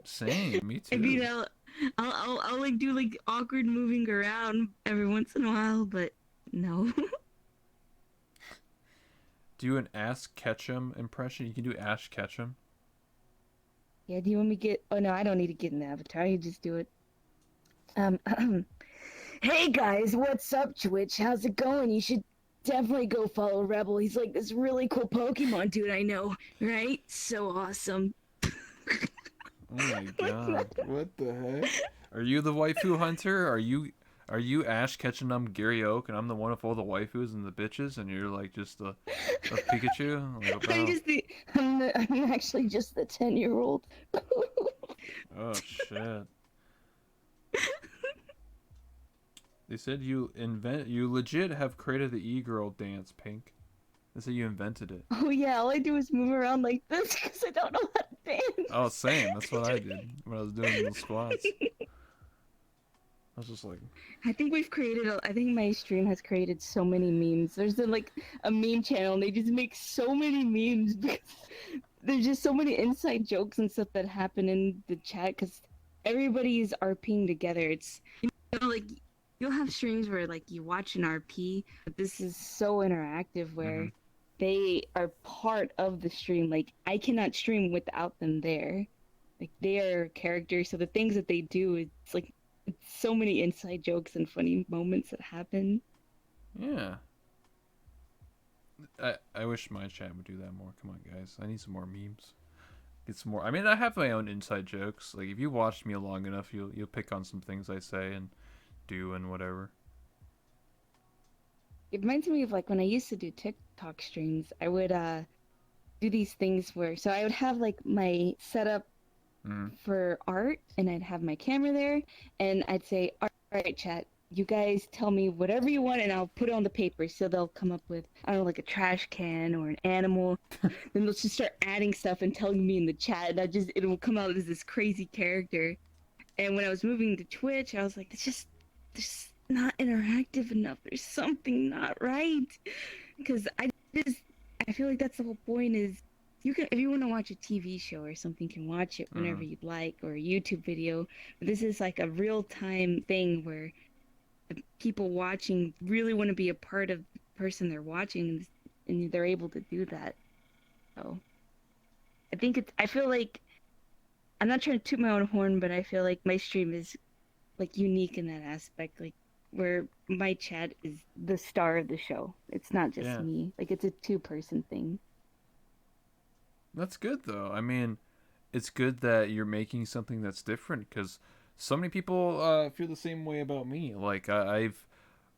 Same, me I mean, too. I'll like do like awkward moving around every once in a while, but no. Do an Ask Ketchum impression. You can do Ash Ketchum. Yeah, do you want me to get? Oh no, I don't need to get an avatar. You just do it. Um, hey guys, what's up, Twitch? How's it going? You should definitely go follow Rebel. He's like this really cool Pokemon dude I know, right? So awesome. Oh my Like, god. What the heck? Are you the waifu hunter? Are you Ash Ketchum Gary Oak and I'm the one of all the waifus and the bitches and you're like just a Pikachu? Like, what the I'm hell? just I'm actually just the 10-year-old. Oh shit. They said you legit have created the e-girl dance, Pink. They said you invented it. Oh yeah, all I do is move around like this because I don't know how to Oh, dance. same. That's what I did when I was doing the squats. I was just like, I think we've created. I think my stream has created so many memes. There's like a meme channel, and they just make so many memes because there's just so many inside jokes and stuff that happen in the chat because everybody's RPing together. It's like you'll have streams where like you watch an RP, but this is so interactive mm-hmm. where they are part of the stream. Like I cannot stream without them there. Like they are characters, so the things that they do, it's like it's so many inside jokes and funny moments that happen. Yeah. I wish my chat would do that more. Come on, guys. I need some more memes. Get some more. I mean, I have my own inside jokes. Like if you watched me long enough, you'll pick on some things I say and do and whatever. It reminds me of like when I used to do TikTok streams. I would do these things where I would have like my setup Mm. for art and I'd have my camera there and I'd say, all right, chat, you guys tell me whatever you want and I'll put it on the paper. So they'll come up with, I don't know, like a trash can or an animal. Then they'll just start adding stuff and telling me in the chat. And it will come out as this crazy character. And when I was moving to Twitch, I was like, it's not interactive enough. There's something not right. Because I feel like that's the whole point is you can, if you want to watch a TV show or something, you can watch it whenever Mm. you'd like, or a YouTube video. But this is like a real time thing where the people watching really want to be a part of the person they're watching, and they're able to do that. So I feel like I'm not trying to toot my own horn, but I feel like my stream is like unique in that aspect, like where my chat is the star of the show. It's not just Yeah. me. Like it's a two-person thing. That's good though. I mean, it's good that you're making something that's different because so many people feel the same way about me. Like I've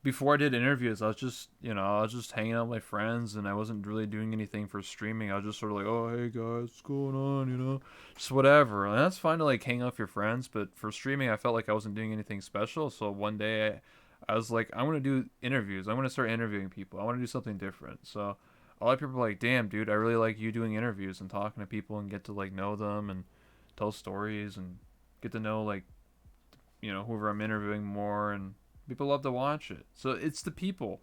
before I did interviews, I was just hanging out with my friends and I wasn't really doing anything for streaming. I was just sort of like, oh hey guys, what's going on, just whatever. And that's fine to like hang out with your friends, but for streaming, I felt like I wasn't doing anything special. So one day, I was like, I want to do interviews. I want to start interviewing people. I want to do something different. So a lot of people are like, damn, dude, I really like you doing interviews and talking to people and get to like know them and tell stories and get to know like whoever I'm interviewing more, and people love to watch it. So it's the people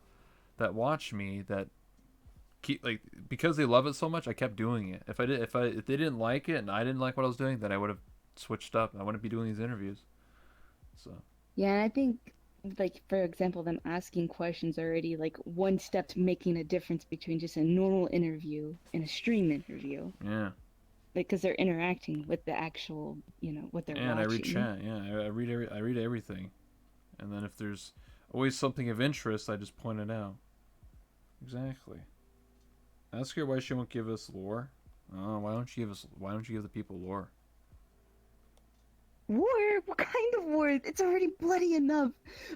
that watch me that keep like because they love it so much. I kept doing it. If they didn't like it and I didn't like what I was doing, then I would have switched up. I wouldn't be doing these interviews. So Yeah, and I think, like, for example, them asking questions already, like, one step to making a difference between just a normal interview and a stream interview. yeah, Like, because they're interacting with the actual, what they're and I read watching. chat. Yeah, I read everything, and then if there's always something of interest, I just point it out. Exactly. Ask her why she won't give us lore. Oh, why don't you give us? Why don't you give the people lore? War? What kind of war? It's already bloody enough.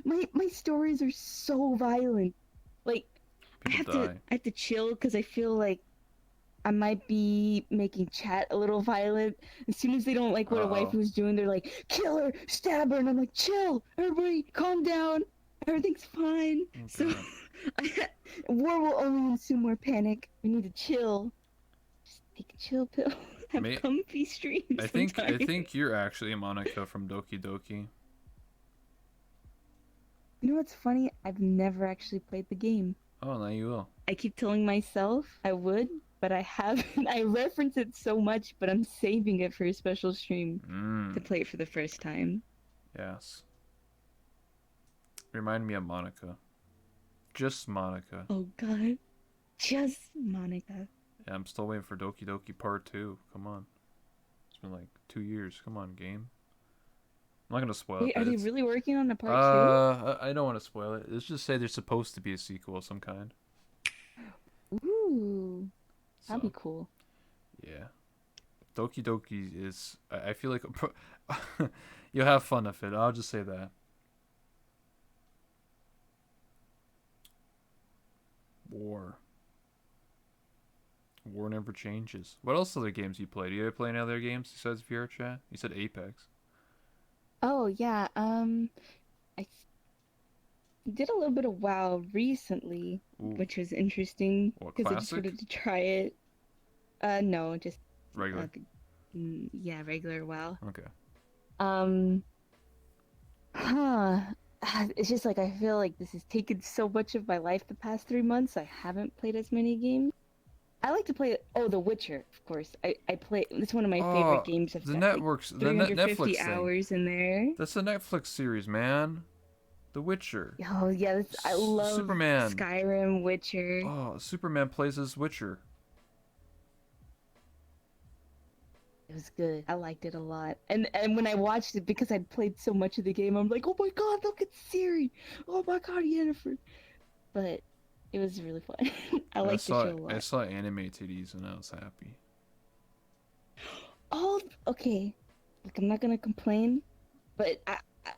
My stories are so violent. Like, People die. I have to chill because I feel like I might be making chat a little violent. As soon as they don't like what a Uh-oh. waifu's doing, they're like, kill her, stab her, and I'm like, chill, everybody, calm down, everything's fine. Oh, So, God. war will only ensue more panic. We need to chill. Just take a chill pill. Have May- comfy streams. I think you're actually Monica from Doki Doki. You know what's funny? I've never actually played the game. Oh, now you will. I keep telling myself I would, but I haven't. I reference it so much, but I'm saving it for a special stream to play it for the first time. Yes. Remind me of Monica. Just Monica. Oh god. Just Monica. Yeah, I'm still waiting for Doki Doki Part 2. Come on. It's been like 2 years. Come on, game. I'm not gonna spoil Wait, it. are they really working on the part two? I don't want to spoil it. Let's just say there's supposed to be a sequel of some kind. Ooh. That'd So, be cool. yeah. Doki Doki is... I feel like... you'll have fun with it. I'll just say that. War. War never changes. What else other games you play? Do you ever play any other games besides VR Chat? You said Apex. Oh yeah, I did a little bit of WoW recently, Ooh, which was interesting what, because I just classic? wanted to try it. No, just Regular? yeah, regular WoW. Okay. Um, huh. It's just like I feel like this has taken so much of my life the past 3 months. I haven't played as many games. I like to play. Oh, The Witcher, of course. I play. It's one of my favorite Oh, games. I've the got like networks, the 350 Netflix thing. hours in there. That's a Netflix series, man. The Witcher. Oh yeah, I love Superman. Skyrim, Witcher. Oh, Superman plays as Witcher. It was good. I liked it a lot. And when I watched it, because I'd played so much of the game, I'm like, oh my god, look at Siri. Oh my god, Yennefer. But it was really fun. I I liked the saw show a I lot. saw anime titties and I was happy. Oh, okay. Like I'm not gonna complain, but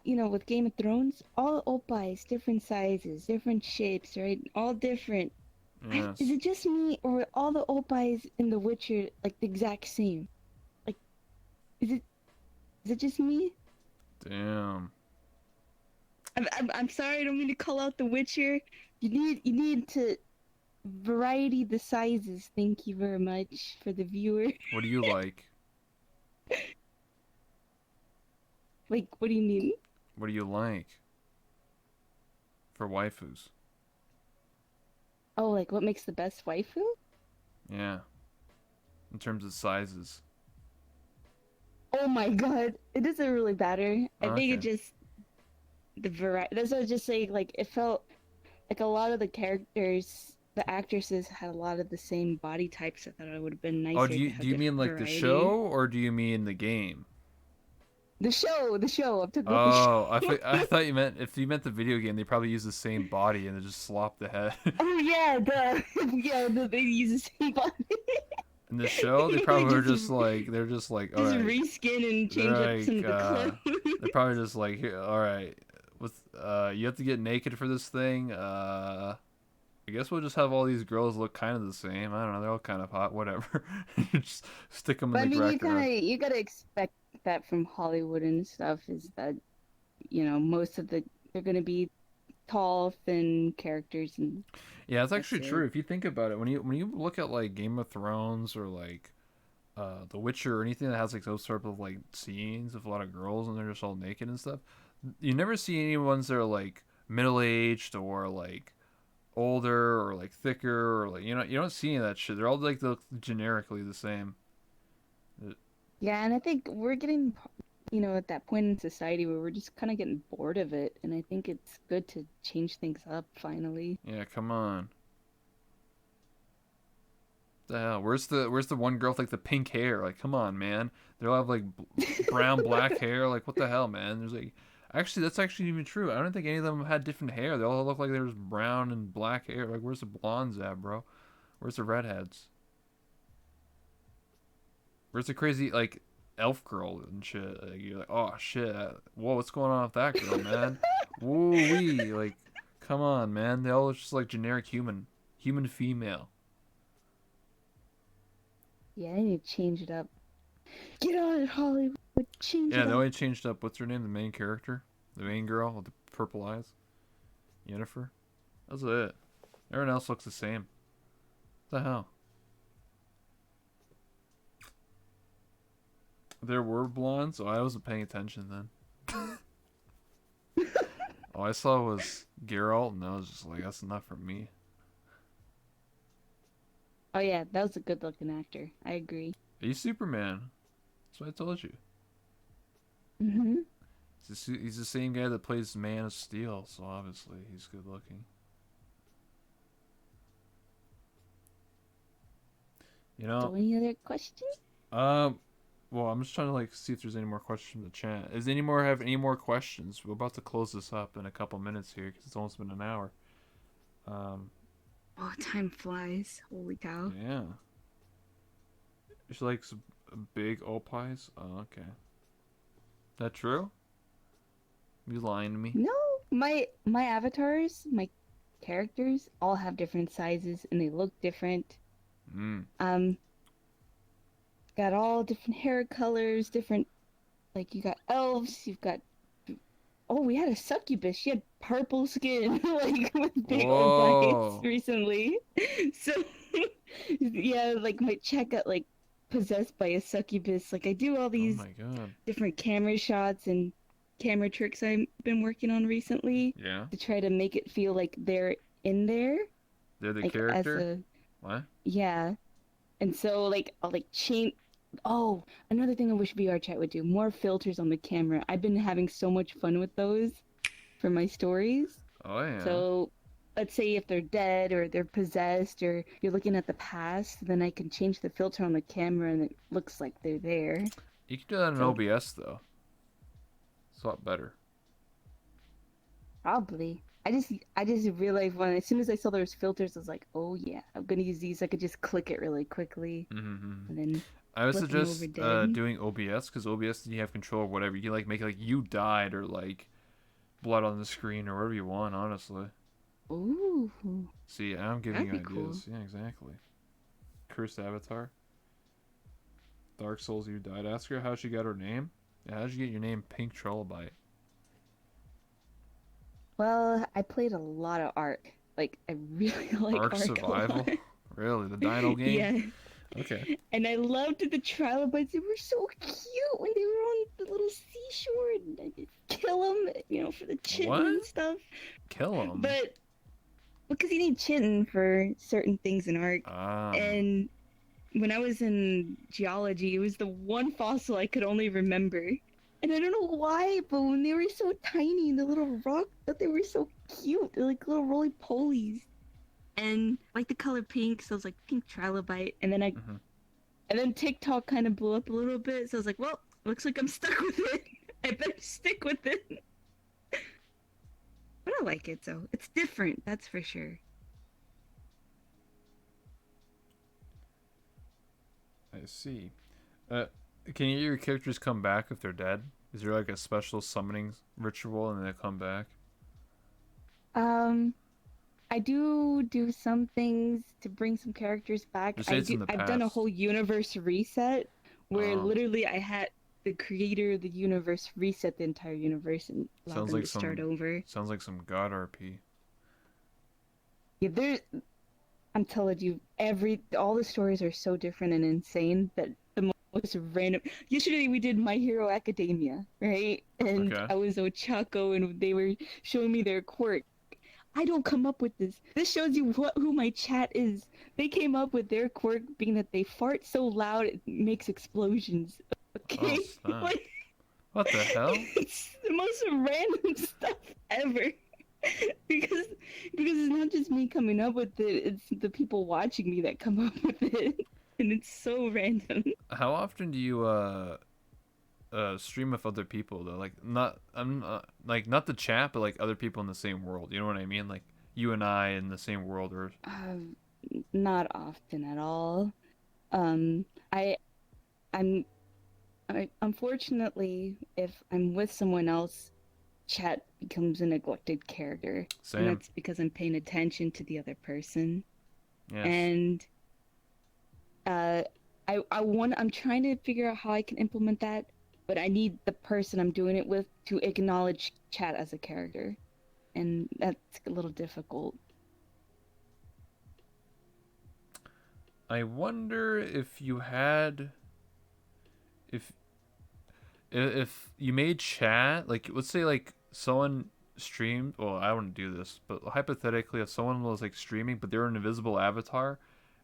with Game of Thrones, all opais, different sizes, different shapes, right? All different. Is Yes. it just me, or are all the opais in The Witcher like the exact same? Like, is it is it just me? Damn. I'm sorry, I don't mean to call out The Witcher. You need to variety the sizes. Thank you very much for the viewer. What do you like? Like, what do you mean? What do you like for waifus? Oh, like what makes the best waifu? Yeah, in terms of sizes. Oh my god, it doesn't really matter. I think it Okay. just the variety. That's what I was just saying. Like, it felt like a lot of the characters, the actresses had a lot of the same body types. I thought it would have been Oh, nicer do to you do have you different mean like the show variety. or do you mean the game? The show. I'm talking about the Oh, show. I thought you meant if you meant the video game, they probably use the same body and they just swap the head. Oh yeah, yeah, no, they use the same body. In the show, they They probably were just like they're just like, all just right, reskin and change they're up some like of the clothes. they're probably just like, here, all right, with you have to get naked for this thing. I guess we'll just have all these girls look kind of the same. I don't know, they're all kind of hot, whatever. Just stick them in But I the mean, background. you gotta expect that from Hollywood and stuff. Is that most of they're gonna be tall, thin characters, and Yeah, it's that's actually it. true if you think about it. When you look at like Game of Thrones or like The Witcher or anything that has like those sort of like scenes of a lot of girls and they're just all naked and stuff, you never see any ones that are like middle aged or like older or like thicker or like you don't see any of that shit. They're all like the generically the same. Yeah, and I think we're getting, at that point in society where we're just kind of getting bored of it, and I think it's good to change things up finally. Yeah, come on. The hell? Where's the one girl with like the pink hair? Like, come on, man. They all have like brown black hair. Like, what the hell, man? There's like, actually, that's actually even true. I don't think any of them had different hair. They all look like there was brown and black hair. Like, where's the blondes at, bro? Where's the redheads? Where's the crazy like elf girl and shit? Like, you're like, oh shit, whoa, what's going on with that girl, man? Woo wee, like, come on, man. They all look just like generic human female. Yeah, I need to change it up. Get on it, Hollywood. Change Yeah, it they up. only changed up. What's her name? The main character, the main girl with the purple eyes, Yennefer. That's it. Everyone else looks the same. What the hell? There were blondes. Oh, I wasn't paying attention then. All I saw was Geralt, and I was just like, that's not for me. Oh yeah, that was a good looking actor. I agree. He's Superman. That's what I told you. Hmm. He's the same guy that plays Man of Steel, so obviously he's good looking. You So know, any other questions? um, well, I'm just trying to like see if there's any more questions from the chat. Is any more have any more questions? We're about to close this up in a couple minutes here because it's almost been an hour. Um, Oh, time flies. Holy cow. yeah. She likes big opais. Oh, okay. That true? You lying to me? No, my avatars, my characters all have different sizes and they look different. Mm. Um, got all different hair colors, different, like you got elves, you've got oh, we had a succubus. She had purple skin, like with big old bites Whoa. recently. So, yeah, like my chat got like possessed by a succubus. Like I do all Oh these my god. different camera shots and camera tricks I've been working on recently Yeah. to try to make it feel like they're in there, They're the like as character? a What? yeah. And so like I'll like change. Oh, another thing I wish VR chat would do, more filters on the camera. I've been having so much fun with those for my stories. Oh yeah. So let's say if they're dead or they're possessed or you're looking at the past, then I can change the filter on the camera and it looks like they're there. You can do that in So OBS though. It's a lot better. probably. I just realized when as soon as I saw those filters, I was like, oh yeah, I'm gonna use these. I could just click it really quickly Mm-hmm. and then I would flip them over suggest dead. doing OBS because OBS you have control of whatever. You can like make it like you died or like blood on the screen or whatever you want. Honestly. Ooh, See, I'm giving that'd you be cool. ideas. Yeah, exactly. Cursed Avatar. Dark Souls, you died. Ask her how she got her name. Yeah, how'd you get your name Pinktrilobite? Well, I played a lot of Ark. Like I really like Ark Ark a lot. Survival? Really? The dino game? Yeah. Okay. And I loved the trilobites. They were so cute when they were on the little seashore and I just kill them, for the chitin What? and stuff. Kill him? But because you need chitin for certain things in Ark. Ah. And when I was in geology, it was the one fossil I could only remember. And I don't know why, but when they were so tiny, the little rock, that they were so cute. They're like little roly polies. And like the color pink, so I was like pink trilobite. Mm-hmm. And then TikTok kind of blew up a little bit, so I was like, well, looks like I'm stuck with it. I better stick with it. But I like it, so it's different, that's for sure. I see. Uh, can your characters come back if they're dead? Is there like a special summoning ritual and they come back? Um, I do some things to bring some characters back. Just say it's in the I've done a past. whole universe reset where Oh, literally I had the creator of the universe reset the entire universe and allow sounds them like to start some over. sounds like some god RP. Yeah, I'm telling you, all the stories are so different and insane that the most random. Yesterday we did My Hero Academia, right? And Okay. I was Ochako, and they were showing me their quirk. I don't come up with this. This shows you who my chat is. They came up with their quirk being that they fart so loud it makes explosions. Oh Okay, snap! like What the hell? it's the most random stuff ever. because it's not just me coming up with it, it's the people watching me that come up with it. And it's so random. How often do you stream with other people though? Like not I'm like not the chat, but like other people in the same world. You know what I mean? Like you and I in the same world, or Um, Not often at all. Um, I I'm unfortunately, if I'm with someone else, chat becomes a neglected character, and same. that's because I'm paying attention to the other person. Yes. And uh, I'm trying to figure out how I can implement that, but I need the person I'm doing it with to acknowledge chat as a character, and that's a little difficult. I wonder if you had if if you made chat like let's say like someone streamed. Well, I wouldn't do this, but hypothetically, if someone was like streaming, but they're an invisible avatar,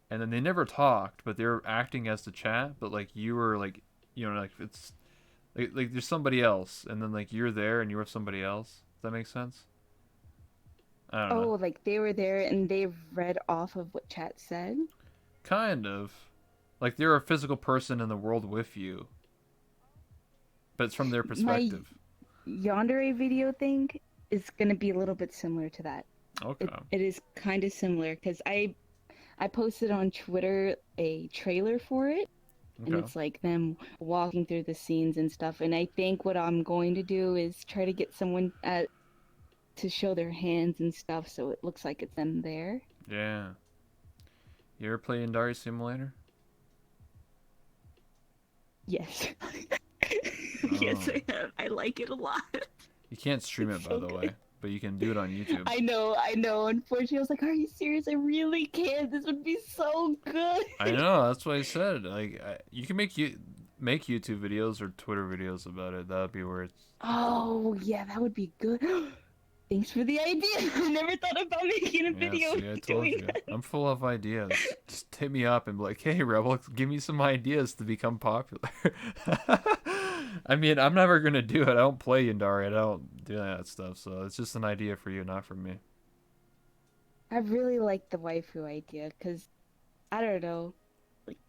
and then they never talked, but they're acting as the chat, but like you were like like it's like there's somebody else, and then like you're there and you're with somebody else. Does that make sense? I don't know. Oh, like they were there and they read off of what chat said? Kind of. Like they're a physical person in the world with you, but it's from their My perspective. Yandere video thing is gonna be a little bit similar to that. Okay. It is kind of similar because I posted on Twitter a trailer for it, and Okay. it's like them walking through the scenes and stuff. And I think what I'm going to do is try to get someone to show their hands and stuff, so it looks like it's them there. Yeah. You ever play Indari Simulator? Yes, yes, Oh. I have. I like it a lot. You can't stream It's it, by so the good. way, but you can do it on YouTube. I know. Unfortunately, I was like, "Are you serious? I really can't. This would be so good." I know. That's what I said. You can make YouTube videos or Twitter videos about it. That'd be where it's. Oh, yeah, that would be good. Thanks for the idea. I never thought about making a Yeah, video see, I told doing you. that. I'm full of ideas. Just hit me up and be like, "Hey, Rebel, give me some ideas to become popular." I mean, I'm never gonna do it. I don't play Yandari. I don't do that stuff. So it's just an idea for you, not for me. I really like the waifu idea because I don't know, like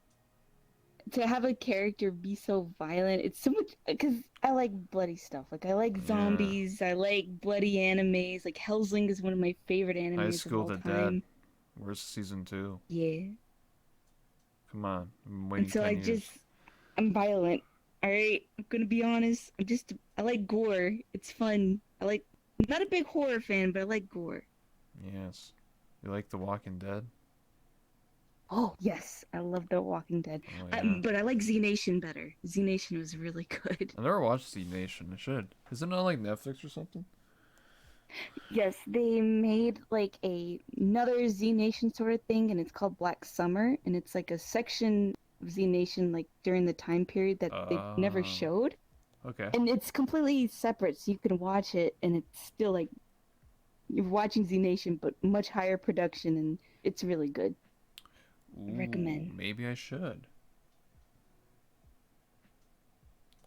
to have a character be so violent. It's so much because I like bloody stuff. Like I like Yeah. zombies. I like bloody animes. Like Hellsing is one of my favorite High animes of School all the Dead. time. Where's season 2? Yeah, Come on. I'm and waiting so 10 years. I'm violent. All right, I'm gonna be honest. I like gore. It's fun. I'm not a big horror fan, but I like gore. Yes. You like The Walking Dead? Oh yes, I love The Walking Dead. Oh, yeah. But I like Z Nation better. Z Nation was really good. I never watched Z Nation. I should. Isn't it on like Netflix or something? Yes, they made like another Z Nation sort of thing, and it's called Black Summer, and it's like a section of Z Nation like during the time period that they never Oh. showed, Okay. and it's completely separate, so you can watch it, and it's still like you're watching Z Nation, but much higher production, and it's really good. I Ooh, recommend. maybe I should.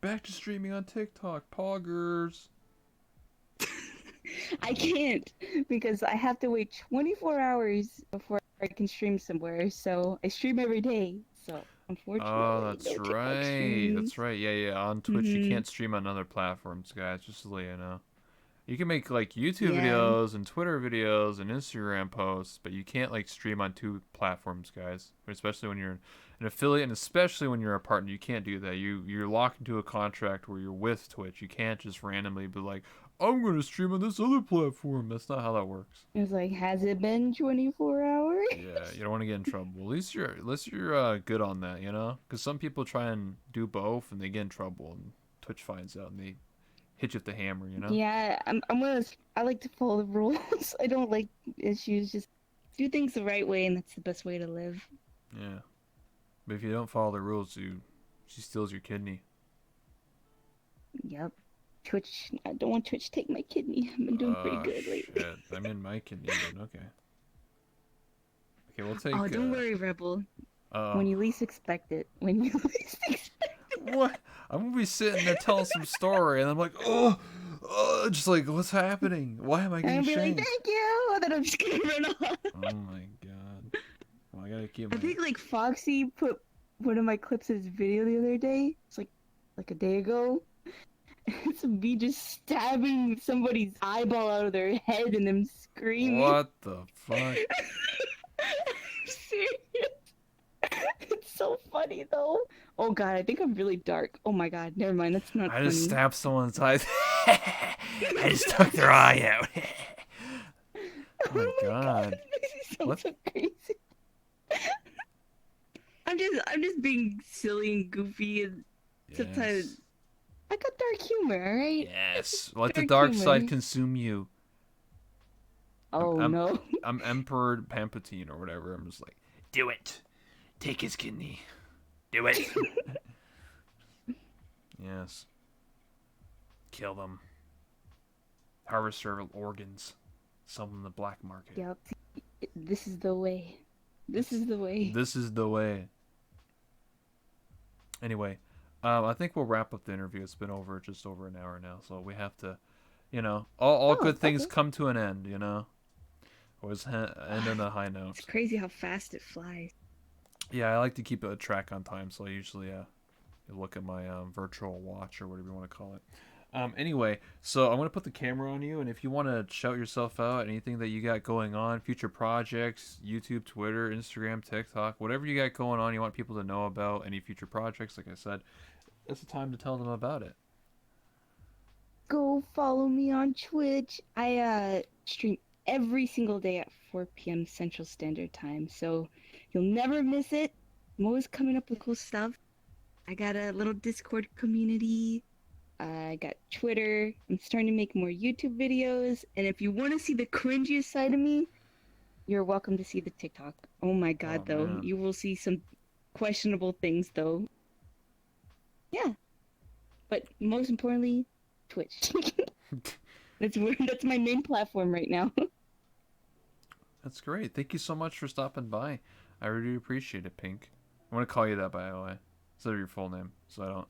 Back to streaming on TikTok, poggers. I can't because I have to wait 24 hours before I can stream somewhere, so I stream every day. So Oh, unfortunately, that's no TikTok right. That's streams. right. Yeah, yeah. On Twitch, you Hmm. can't stream on other platforms, guys. Just to let you know. You can make like YouTube Yeah. videos and Twitter videos and Instagram posts, but you can't like stream on two platforms, guys. Especially when you're an affiliate, and especially when you're a partner, you can't do that. You're locked into a contract where you're with Twitch. You can't just randomly be like, "I'm gonna stream on this other platform." That's not how that works. It was like, has it been 24 hours? Yeah, you don't want to get in trouble. At least you're good on that, you know? Because some people try and do both and they get in trouble, and Twitch finds out and they hit you with the hammer, you know? Yeah, I like to follow the rules. I don't like issues. Just do things the right way, and that's the best way to live. Yeah. But if you don't follow the rules, she steals your kidney. Yep. Twitch. I don't want Twitch to take my kidney. I've been doing pretty good lately. Shit. I'm in my kidney, but okay. Okay, we'll Oh, take. don't worry, Rebel. Uh, When you least expect it. When you least expect what? I'm gonna be sitting there telling some story, and I'm like, just like, what's happening? Why am I it. getting And be like, shamed? thank you! And then I'm just gonna run off. Oh my god. Well, I gotta keep I my. think like Foxy put one of my clips of his video the other day. It's like a day ago. It's me just stabbing somebody's eyeball out of their head and them screaming. What the fuck? I'm serious. It's so funny though. Oh god, I think I'm really dark. Oh my god, never mind. That's not I just funny. stabbed someone's eye. I just took their eye out. Oh my god. It makes me sound What? so crazy. I'm just being silly and goofy, and sometimes Yes. I got dark humor. All right. Yes. Let the Dark dark humor. side consume you. Oh I'm, no. I'm Emperor Palpatine or whatever. I'm just like, do it. Take his kidney. Do it. Yes. Kill them. Harvest their organs. Sell them in the black market. Yep. This is the way. This is the way. This is the way. Anyway, I think we'll wrap up the interview. It's been just over an hour now, so we have to, all Oh, good things okay. come to an end, you know? Always end on a high note. It's crazy how fast it flies. Yeah, I like to keep a track on time, so I usually look at my virtual watch or whatever you want to call it. Anyway, so I'm going to put the camera on you, and if you want to shout yourself out, anything that you got going on, future projects, YouTube, Twitter, Instagram, TikTok, whatever you got going on, you want people to know about, any future projects, like I said, it's the time to tell them about it. Go follow me on Twitch. I stream every single day at 4 p.m. Central Standard Time, so you'll never miss it. I'm always coming up with cool stuff. I got a little Discord community. I got Twitter. I'm starting to make more YouTube videos. And if you want to see the cringiest side of me, you're welcome to see the TikTok. Oh my god, Oh though. man. You will see some questionable things, though. Yeah. But most importantly, Twitch. That's my main platform right now. That's great. Thank you so much for stopping by. I really appreciate it, Pink. I want to call you that, by the way, instead of your full name, so I don't.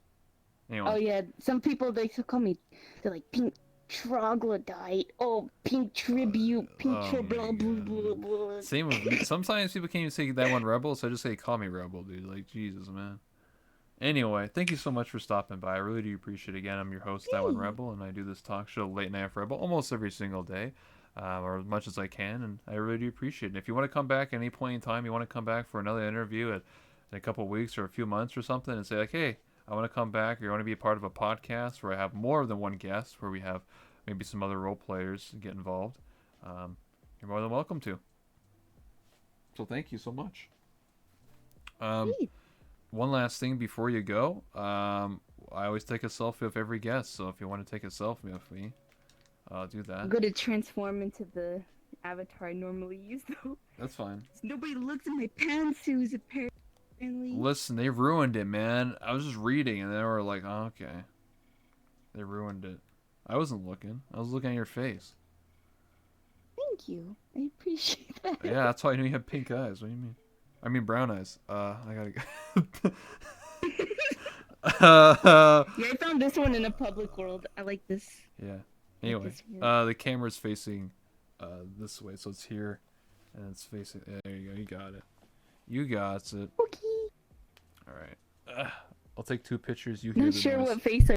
Anyway. Oh yeah, some people they still call me. They're like Pink Troglodyte. Oh, Pink Tribute. Pink Oh Tribute. my Blah, blah, blah, god. blah. Same with me. Sometimes people can't even say that one Rebel, so I just say call me Rebel, dude. Like, Jesus, man. Anyway, thank you so much for stopping by. I really do appreciate it. Again, I'm your host, That One Hey. Rebel, and I do this talk show, Late Night Rebel, almost every single day, or as much as I can, and I really do appreciate it. If you want to come back at any point in time, you want to come back for another interview in a couple weeks or a few months or something, and say, like, hey, I want to come back, or you want to be a part of a podcast where I have more than one guest, where we have maybe some other role players get involved, you're more than welcome to. So thank you so much. Hey. One last thing before you go. I always take a selfie of every guest, so if you want to take a selfie with me, do that. I'm gonna transform into the avatar I normally use, though. That's fine. Nobody looks at my pantsuits, apparently. Listen, they ruined it, man. I was just reading, and they were like, oh, okay. They ruined it. I wasn't looking. I was looking at your face. Thank you. I appreciate that. Yeah, that's why I knew you had pink eyes. What do you mean? I mean brown eyes. I gotta go. Yeah, I found this one in a public world. I like this. Yeah. Anyway, this one. the camera's facing this way, so it's here, and it's facing. There you go. You got it. You got it. Okay. All right. I'll take 2 pictures. You hear Not the sure noise. what face